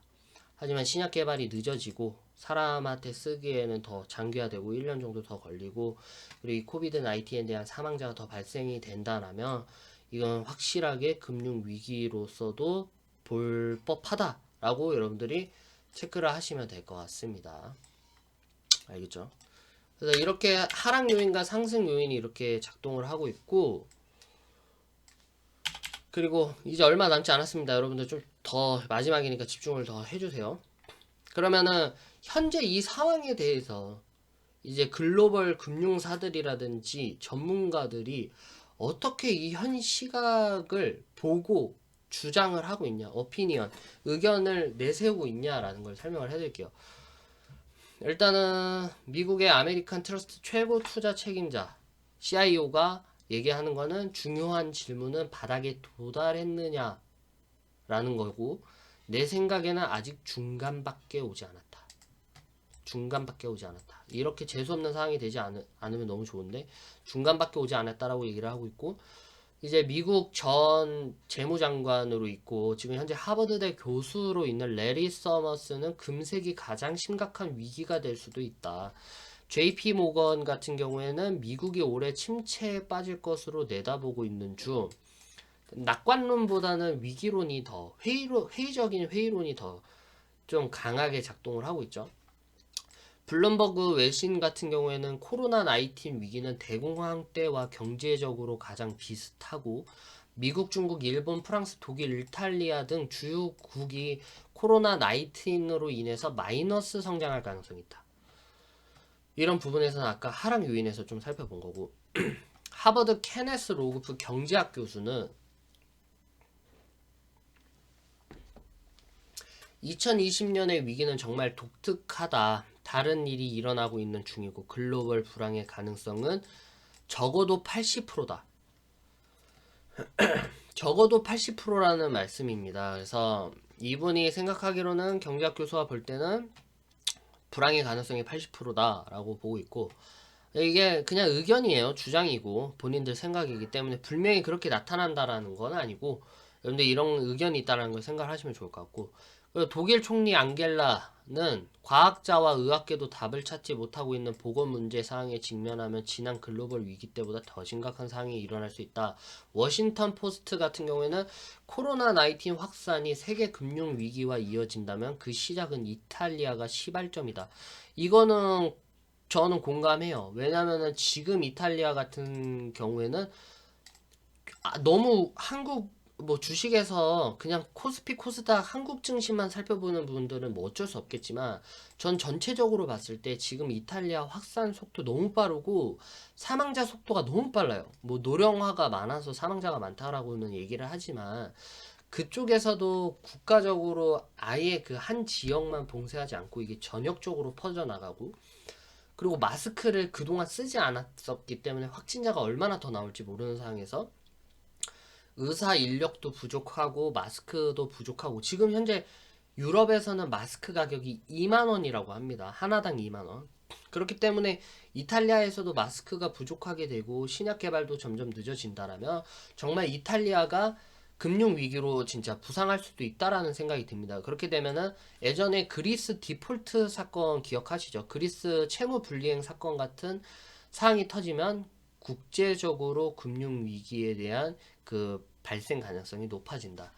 [SPEAKER 1] 하지만 신약 개발이 늦어지고 사람한테 쓰기에는 더 장기화되고 1년 정도 더 걸리고 그리고 이 코비드 19에 대한 사망자가 더 발생이 된다라면 이건 확실하게 금융 위기로서도 볼 법하다라고 여러분들이 체크를 하시면 될 것 같습니다. 알겠죠? 그래서 이렇게 하락 요인과 상승 요인이 이렇게 작동을 하고 있고 그리고 이제 얼마 남지 않았습니다. 여러분들 좀 더 마지막이니까 집중을 더 해주세요. 그러면은 현재 이 상황에 대해서 이제 글로벌 금융사들이라든지 전문가들이 어떻게 이 현 시각을 보고 주장을 하고 있냐, 오피니언, 의견을 내세우고 있냐라는 걸 설명을 해드릴게요. 일단은 미국의 아메리칸 트러스트 최고 투자 책임자 CIO가 얘기하는 거는 중요한 질문은 바닥에 도달했느냐라는 거고 내 생각에는 아직 중간밖에 오지 않았다. 중간밖에 오지 않았다. 이렇게 재수없는 상황이 되지 않으면 너무 좋은데 중간밖에 오지 않았다라고 얘기를 하고 있고 이제 미국 전 재무장관으로 있고 지금 현재 하버드대 교수로 있는 레리 서머스는 금색이 가장 심각한 위기가 될 수도 있다. JP 모건 같은 경우에는 미국이 올해 침체에 빠질 것으로 내다보고 있는 중 낙관론보다는 위기론이 더 회의적인 회의론이 더 좀 강하게 작동을 하고 있죠. 블룸버그 외신 같은 경우에는 코로나 19 위기는 대공황 때와 경제적으로 가장 비슷하고 미국, 중국, 일본, 프랑스, 독일, 이탈리아 등 주요국이 코로나 19으로 인해서 마이너스 성장할 가능성이 있다. 이런 부분에서는 아까 하락 요인에서 좀 살펴본 거고 하버드 케네스 로그프 경제학 교수는 2020년의 위기는 정말 독특하다. 다른 일이 일어나고 있는 중이고 글로벌 불황의 가능성은 적어도 80%다. 적어도 80%라는 말씀입니다. 그래서 이분이 생각하기로는 경제학 교수가 볼 때는 불황의 가능성이 80%다라고 보고 있고 이게 그냥 의견이에요. 주장이고 본인들 생각이기 때문에 분명히 그렇게 나타난다라는 건 아니고 여러분들 이런 의견이 있다는 걸 생각하시면 좋을 것 같고 그리고 독일 총리 앙겔라는 과학자와 의학계도 답을 찾지 못하고 있는 보건 문제 사항에 직면하면 지난 글로벌 위기 때보다 더 심각한 상황이 일어날 수 있다. 워싱턴 포스트 같은 경우에는 코로나 19 확산이 세계 금융 위기와 이어진다면 그 시작은 이탈리아가 시발점이다. 이거는 저는 공감해요. 왜냐면은 지금 이탈리아 같은 경우에는 너무 한국 뭐 주식에서 그냥 코스피 코스닥 한국 증시만 살펴보는 분들은 뭐 어쩔 수 없겠지만 전 전체적으로 봤을 때 지금 이탈리아 확산 속도 너무 빠르고 사망자 속도가 너무 빨라요. 뭐 노령화가 많아서 사망자가 많다라고는 얘기를 하지만 그쪽에서도 국가적으로 아예 그 한 지역만 봉쇄하지 않고 이게 전역적으로 퍼져나가고, 그리고 마스크를 그동안 쓰지 않았었기 때문에 확진자가 얼마나 더 나올지 모르는 상황에서 의사 인력도 부족하고 마스크도 부족하고, 지금 현재 유럽에서는 마스크 가격이 2만 원이라고 합니다. 하나당 2만 원. 그렇기 때문에 이탈리아에서도 마스크가 부족하게 되고 신약 개발도 점점 늦어진다라면 정말 이탈리아가 금융 위기로 진짜 부상할 수도 있다라는 생각이 듭니다. 그렇게 되면은 예전에 그리스 디폴트 사건 기억하시죠? 그리스 채무 불이행 사건 같은 사항이 터지면 국제적으로 금융 위기에 대한 그 발생 가능성이 높아진다.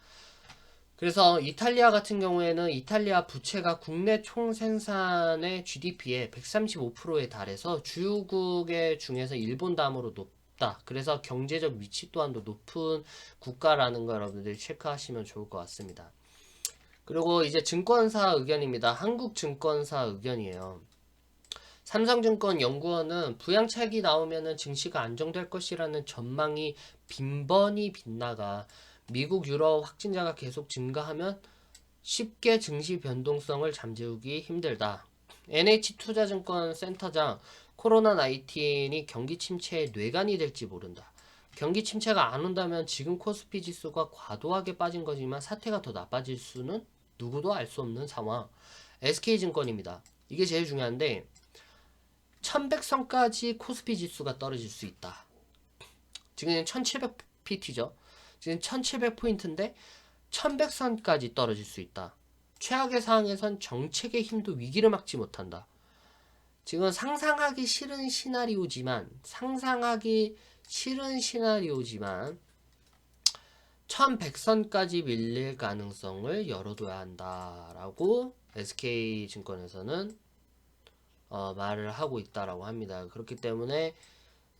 [SPEAKER 1] 그래서 이탈리아 같은 경우에는 이탈리아 부채가 국내 총 생산의 GDP의 135%에 달해서 주요국의 중에서 일본 다음으로 높다. 그래서 경제적 위치 또한도 높은 국가라는 거 여러분들이 체크하시면 좋을 것 같습니다. 그리고 이제 증권사 의견입니다. 한국증권사 의견이에요. 삼성증권 연구원은 부양책이 나오면은 증시가 안정될 것이라는 전망이 빈번히 빗나가 미국, 유럽 확진자가 계속 증가하면 쉽게 증시 변동성을 잠재우기 힘들다. NH투자증권 센터장 코로나19이 경기 침체의 뇌관이 될지 모른다. 경기 침체가 안 온다면 지금 코스피 지수가 과도하게 빠진 거지만 사태가 더 나빠질 수는 누구도 알 수 없는 상황. SK증권입니다. 이게 제일 중요한데 1100선까지 코스피 지수가 떨어질 수 있다. 지금 1700pt죠. 지금 1700포인트인데 1100선까지 떨어질 수 있다. 최악의 상황에선 정책의 힘도 위기를 막지 못한다. 지금 상상하기 싫은 시나리오지만 1100선까지 밀릴 가능성을 열어둬야 한다라고 SK증권에서는 말을 하고 있다라고 합니다. 그렇기 때문에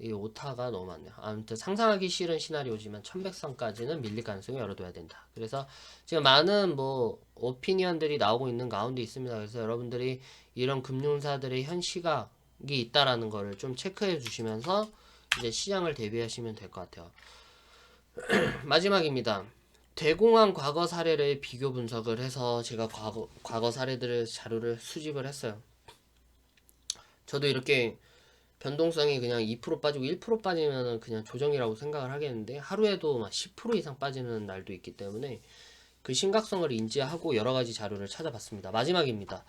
[SPEAKER 1] 이 오타가 너무 많네요. 아무튼 상상하기 싫은 시나리오지만 1100선까지는 밀릴 가능성이 열어둬야 된다. 그래서 지금 많은 뭐 오피니언들이 나오고 있는 가운데 있습니다. 그래서 여러분들이 이런 금융사들의 현 시각이 있다라는 거를 좀 체크해 주시면서 이제 시장을 대비하시면 될 것 같아요. 마지막입니다. 대공황 과거 사례를 비교 분석을 해서 제가 과거 사례들을 자료를 수집을 했어요. 저도 이렇게 변동성이 그냥 2% 빠지고 1% 빠지면은 그냥 조정이라고 생각을 하겠는데 하루에도 막 10% 이상 빠지는 날도 있기 때문에 그 심각성을 인지하고 여러 가지 자료를 찾아봤습니다. 마지막입니다.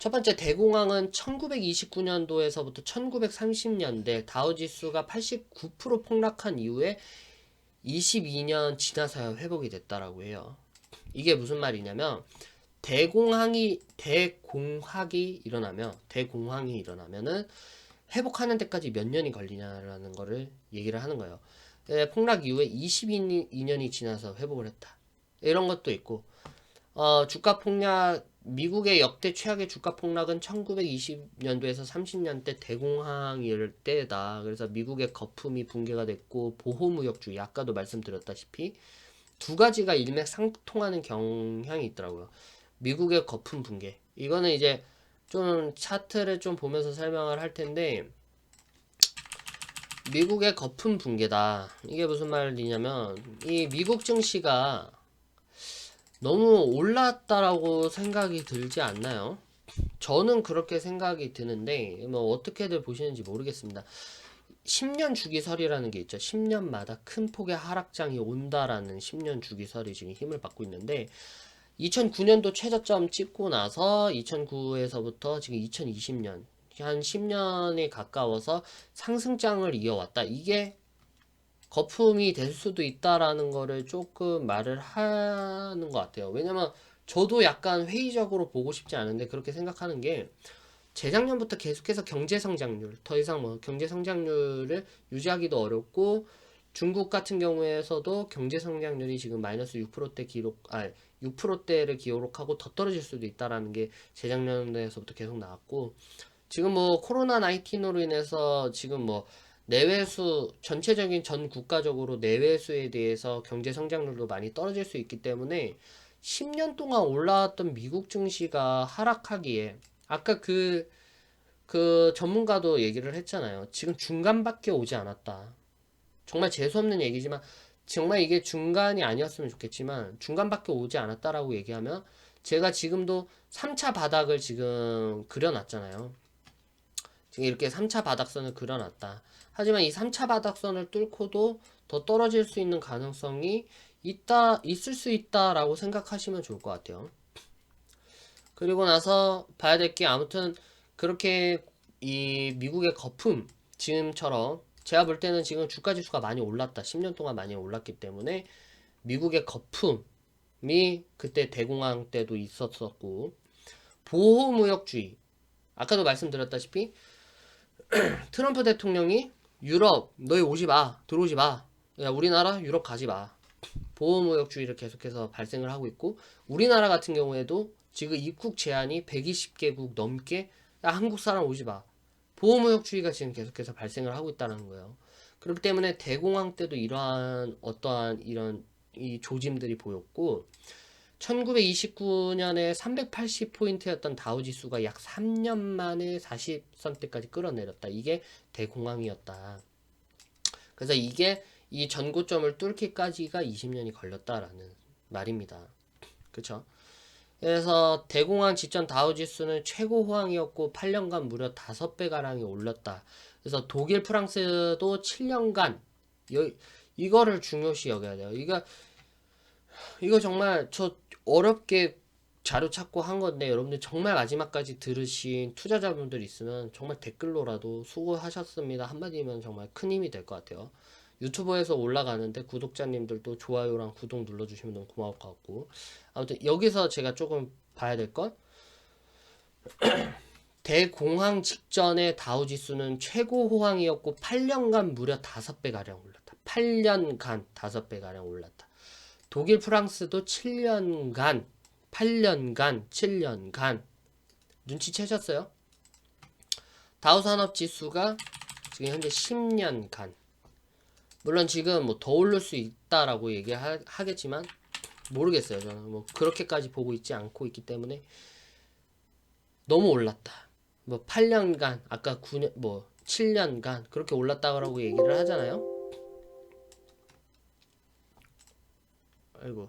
[SPEAKER 1] 첫 번째 대공황은 1929년도에서부터 1930년대 다우지수가 89% 폭락한 이후에 22년 지나서야 회복이 됐다라고 해요. 이게 무슨 말이냐면 대공황이 일어나면은 회복하는 데까지 몇 년이 걸리냐라는 거를 얘기를 하는 거예요. 폭락 이후에 22년이 지나서 회복을 했다. 이런 것도 있고, 주가 폭락, 미국의 역대 최악의 주가 폭락은 1920년도에서 30년대 대공황일 때다. 그래서 미국의 거품이 붕괴가 됐고, 보호무역주의, 아까도 말씀드렸다시피, 두 가지가 일맥상통하는 경향이 있더라고요. 미국의 거품 붕괴. 이거는 이제 좀 차트를 좀 보면서 설명을 할 텐데, 미국의 거품 붕괴다. 이게 무슨 말이냐면, 이 미국 증시가 너무 올랐다라고 생각이 들지 않나요? 저는 그렇게 생각이 드는데, 뭐 어떻게들 보시는지 모르겠습니다. 10년 주기설이라는 게 있죠. 10년마다 큰 폭의 하락장이 온다라는 10년 주기설이 지금 힘을 받고 있는데, 2009년도 최저점 찍고 나서 2009에서부터 지금 2020년 한 10년에 가까워서 상승장을 이어왔다. 이게 거품이 될 수도 있다라는 거를 조금 말을 하는 것 같아요. 왜냐면 저도 약간 회의적으로 보고 싶지 않은데 그렇게 생각하는 게 재작년부터 계속해서 경제 성장률, 더 이상 뭐 경제 성장률을 유지하기도 어렵고 중국 같은 경우에서도 경제 성장률이 지금 마이너스 6%대 6%대를 기록하고 더 떨어질 수도 있다라는 게 재작년에서부터 계속 나왔고, 지금 뭐 코로나 19으로 인해서 지금 뭐 내외수 전체적인 전 국가적으로 내외수에 대해서 경제 성장률도 많이 떨어질 수 있기 때문에 10년 동안 올라왔던 미국 증시가 하락하기에 아까 그 전문가도 얘기를 했잖아요. 지금 중간밖에 오지 않았다. 정말 재수없는 얘기지만 정말 이게 중간이 아니었으면 좋겠지만 중간밖에 오지 않았다라고 얘기하면 제가 지금도 3차 바닥을 지금 그려놨잖아요. 지금 이렇게 3차 바닥선을 그려놨다. 하지만 이 3차 바닥선을 뚫고도 더 떨어질 수 있는 가능성이 있을 수 있다라고 생각하시면 좋을 것 같아요. 그리고 나서 봐야 될 게 아무튼 그렇게 이 미국의 거품 지금처럼 제가 볼 때는 지금 주가 지수가 많이 올랐다. 10년 동안 많이 올랐기 때문에 미국의 거품이 그때 대공황 때도 있었었고 보호무역주의 아까도 말씀드렸다시피 트럼프 대통령이 유럽 너희 오지 마 들어오지 마 야, 우리나라 유럽 가지 마 보호무역주의를 계속해서 발생을 하고 있고 우리나라 같은 경우에도 지금 입국 제한이 120개국 넘게 야, 한국 사람 오지 마 보호무역주의가 지금 계속해서 발생을 하고 있다는 거예요. 그렇기 때문에 대공황 때도 이러한 어떠한 이런 이 조짐들이 보였고 1929년에 380포인트였던 다우지수가 약 3년 만에 40선대까지 끌어내렸다. 이게 대공황이었다. 그래서 이게 이 전고점을 뚫기까지가 20년이 걸렸다라는 말입니다. 그쵸? 그래서 대공황 직전 다우지수는 최고 호황이었고 8년간 무려 5배가량이 올랐다. 그래서 독일, 프랑스도 7년간 이거를 중요시 여겨야 돼요. 이거 정말 저 어렵게 자료 찾고 한 건데 여러분들 정말 마지막까지 들으신 투자자분들 있으면 정말 댓글로라도 수고하셨습니다 한마디면 정말 큰 힘이 될 것 같아요. 유튜브에서 올라가는데 구독자님들도 좋아요랑 구독 눌러주시면 너무 고마울 것 같고 아무튼 여기서 제가 조금 봐야 될 건 대공황 직전의 다우지수는 최고 호황이었고 8년간 무려 5배가량 올랐다. 8년간 5배가량 올랐다. 독일, 프랑스도 7년간, 8년간, 7년간 눈치채셨어요? 다우산업지수가 지금 현재 10년간 물론 지금 뭐 더 오를 수 있다라고 얘기하겠지만 모르겠어요. 저는 뭐 그렇게까지 보고 있지 않고 있기 때문에 너무 올랐다. 뭐 8년간 아까 9년 뭐 7년간 그렇게 올랐다고 얘기를 하잖아요. 아이고.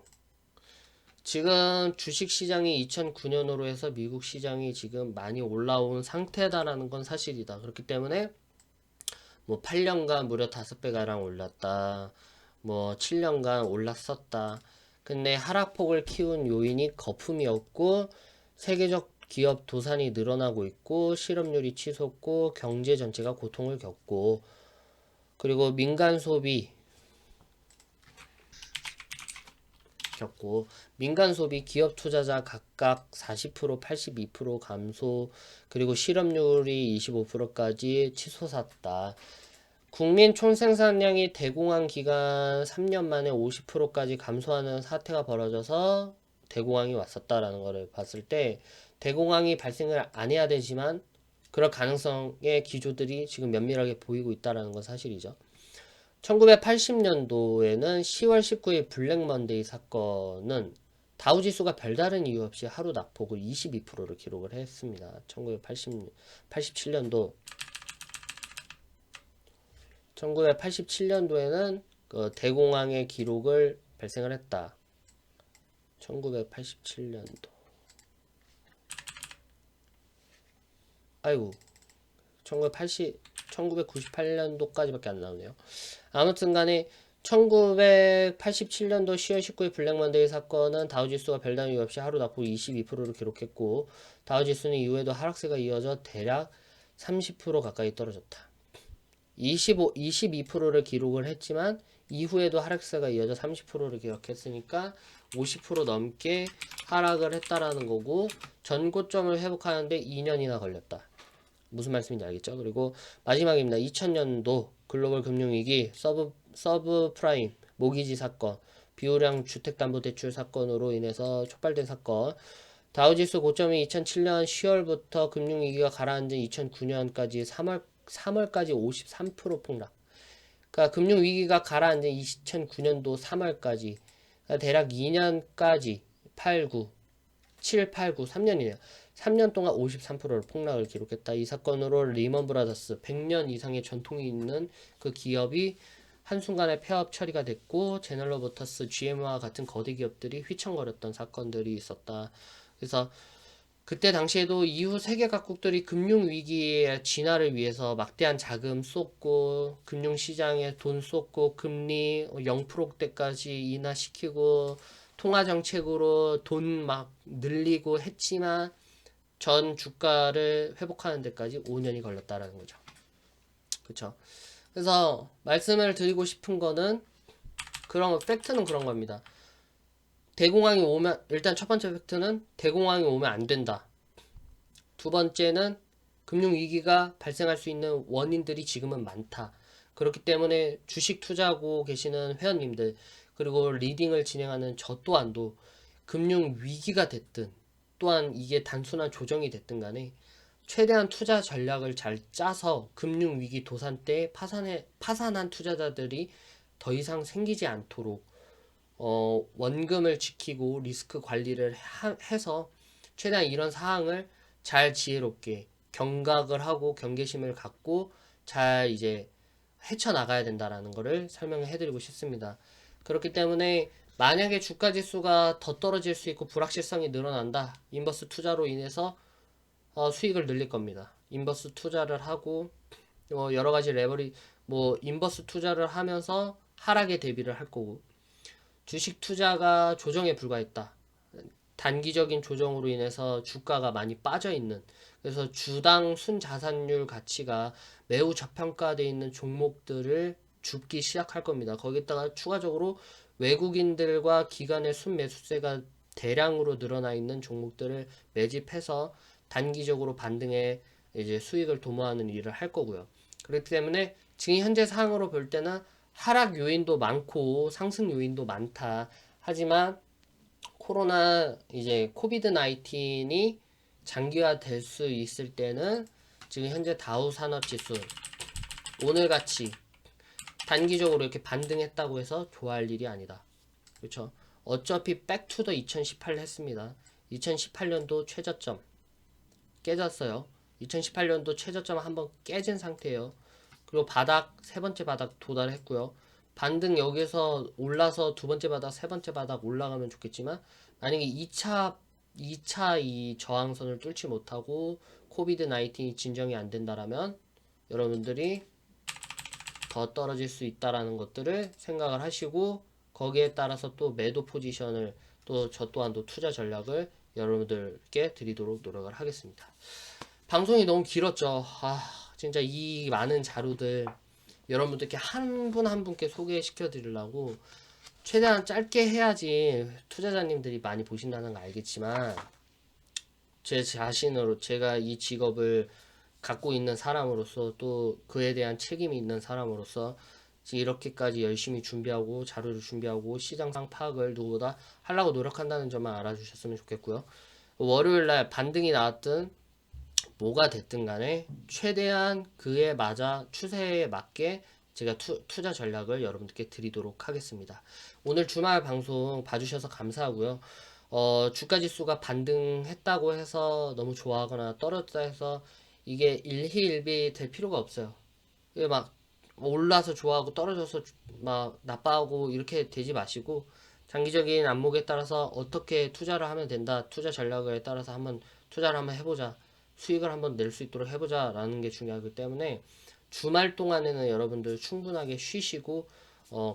[SPEAKER 1] 지금 주식시장이 2009년으로 해서 미국 시장이 지금 많이 올라온 상태다라는 건 사실이다. 그렇기 때문에 뭐 8년간 무려 5배가량 올랐다. 뭐 7년간 올랐었다. 근데 하락폭을 키운 요인이 거품이었고 세계적 기업 도산이 늘어나고 있고 실업률이 치솟고 경제 전체가 고통을 겪고 그리고 민간 소비 민간 소비, 기업 투자자 각각 40%, 82% 감소, 그리고 실업률이 25%까지 치솟았다. 국민 총생산량이 대공황 기간 3년 만에 50%까지 감소하는 사태가 벌어져서 대공황이 왔었다라는 것을 봤을 때 대공황이 발생을 안 해야 되지만 그럴 가능성의 기조들이 지금 면밀하게 보이고 있다는 건 사실이죠. 1980년도에는 10월 19일 블랙먼데이 사건은 다우지수가 별다른 이유 없이 하루 낙폭을 22%를 기록을 했습니다. 1987년도에는 그 대공황의 기록을 발생을 했다. 1987년도. 아이고. 1998년도까지밖에 안 나오네요. 아무튼 간에 1987년도 10월 19일 블랙먼데이 사건은 다우지수가 별다른 이유 없이 하루 낙폭 22%를 기록했고 다우지수는 이후에도 하락세가 이어져 대략 30% 가까이 떨어졌다. 22%를 기록을 했지만 이후에도 하락세가 이어져 30%를 기록했으니까 50% 넘게 하락을 했다라는 거고 전고점을 회복하는데 2년이나 걸렸다. 무슨 말씀인지 알겠죠? 그리고 마지막입니다. 2000년도 글로벌 금융위기 서브프라임 모기지 사건 비호령 주택담보대출 사건으로 인해서 촉발된 사건 다우지수 고점이 2007년 10월부터 금융위기가 가라앉은 2009년까지 3월까지 53% 폭락. 그러니까 금융위기가 가라앉은 2009년도 3월까지 그러니까 대략 2년까지 8, 9, 7, 8, 9, 3년이네요. 3년 동안 53%를 폭락을 기록했다. 이 사건으로 리먼 브라더스 100년 이상의 전통이 있는 그 기업이 한순간에 폐업 처리가 됐고 제너럴 모터스, GM과 같은 거대 기업들이 휘청거렸던 사건들이 있었다. 그래서 그때 당시에도 이후 세계 각국들이 금융위기의 진화를 위해서 막대한 자금 쏟고 금융시장에 돈 쏟고 금리 0%대까지 인하시키고 통화정책으로 돈 막 늘리고 했지만 전 주가를 회복하는 데까지 5년이 걸렸다라는 거죠. 그쵸? 그래서 말씀을 드리고 싶은 거는 그런 팩트는 그런 겁니다. 대공황이 오면 일단 첫 번째 팩트는 대공황이 오면 안 된다. 두 번째는 금융위기가 발생할 수 있는 원인들이 지금은 많다. 그렇기 때문에 주식 투자하고 계시는 회원님들 그리고 리딩을 진행하는 저 또한도 금융위기가 됐든 또한 이게 단순한 조정이 됐든 간에 최대한 투자 전략을 잘 짜서 금융위기 도산 때 파산한 투자자들이 더 이상 생기지 않도록 원금을 지키고 리스크 관리를 해서 최대한 이런 사항을 잘 지혜롭게 경각을 하고 경계심을 갖고 잘 이제 헤쳐나가야 된다라는 것을 설명을 해드리고 싶습니다. 그렇기 때문에 만약에 주가 지수가 더 떨어질 수 있고 불확실성이 늘어난다. 인버스 투자로 인해서 수익을 늘릴 겁니다. 인버스 투자를 하고 여러 가지 레버리 인버스 투자를 하면서 하락에 대비를 할 거고 주식 투자가 조정에 불과했다. 단기적인 조정으로 인해서 주가가 많이 빠져 있는 그래서 주당 순자산율 가치가 매우 저평가되어 있는 종목들을 줍기 시작할 겁니다. 거기다가 추가적으로 외국인들과 기관의 순매수세가 대량으로 늘어나 있는 종목들을 매집해서 단기적으로 반등에 이제 수익을 도모하는 일을 할 거고요. 그렇기 때문에 지금 현재 상황으로 볼 때는 하락 요인도 많고 상승 요인도 많다. 하지만 코로나 이제 코비드 19이 장기화될 수 있을 때는 지금 현재 다우 산업지수 오늘같이 단기적으로 이렇게 반등했다고 해서 좋아할 일이 아니다. 그렇죠? 어차피 백투더 2018 했습니다. 2018년도 최저점 깨졌어요. 2018년도 최저점 한번 깨진 상태예요. 그리고 바닥 세 번째 바닥 도달했고요. 반등 여기서 올라서 두 번째 바닥, 세 번째 바닥 올라가면 좋겠지만 만약에 2차 이 저항선을 뚫지 못하고 코비드 19이 진정이 안 된다라면 여러분들이 더 떨어질 수 있다라는 것들을 생각을 하시고 거기에 따라서 또 매도 포지션을 또 저 또한도 투자 전략을 여러분들께 드리도록 노력을 하겠습니다. 방송이 너무 길었죠. 진짜 이 많은 자료들 여러분들께 한 분 한 분께 소개시켜 드리려고 최대한 짧게 해야지 투자자님들이 많이 보신다는 거 알겠지만 제 자신으로 제가 이 직업을 갖고 있는 사람으로서 또 그에 대한 책임이 있는 사람으로서 이렇게까지 열심히 준비하고 자료를 준비하고 시장상 파악을 누구보다 하려고 노력한다는 점만 알아주셨으면 좋겠고요. 월요일날 반등이 나왔든 뭐가 됐든 간에 최대한 그에 맞아 추세에 맞게 제가 투자 전략을 여러분들께 드리도록 하겠습니다. 오늘 주말 방송 봐주셔서 감사하고요. 주가 지수가 반등했다고 해서 너무 좋아하거나 떨어졌다 해서 이게 일희일비 될 필요가 없어요. 이게 막 올라서 좋아하고 떨어져서 막 나빠하고 이렇게 되지 마시고 장기적인 안목에 따라서 어떻게 투자를 하면 된다. 투자 전략에 따라서 한번 투자를 한번 해보자. 수익을 한번 낼 수 있도록 해보자 라는 게 중요하기 때문에 주말 동안에는 여러분들 충분하게 쉬시고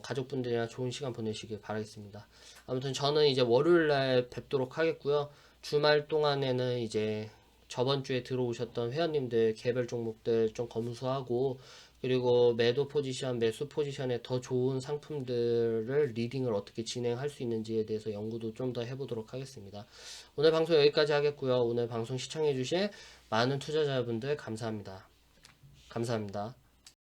[SPEAKER 1] 가족분들이랑 좋은 시간 보내시길 바라겠습니다. 아무튼 저는 이제 월요일날 뵙도록 하겠고요. 주말 동안에는 이제 저번 주에 들어오셨던 회원님들 개별 종목들 좀 검수하고 그리고 매도 포지션, 매수 포지션에 더 좋은 상품들을 리딩을 어떻게 진행할 수 있는지에 대해서 연구도 좀 더 해보도록 하겠습니다. 오늘 방송 여기까지 하겠고요. 오늘 방송 시청해주신 많은 투자자분들 감사합니다. 감사합니다.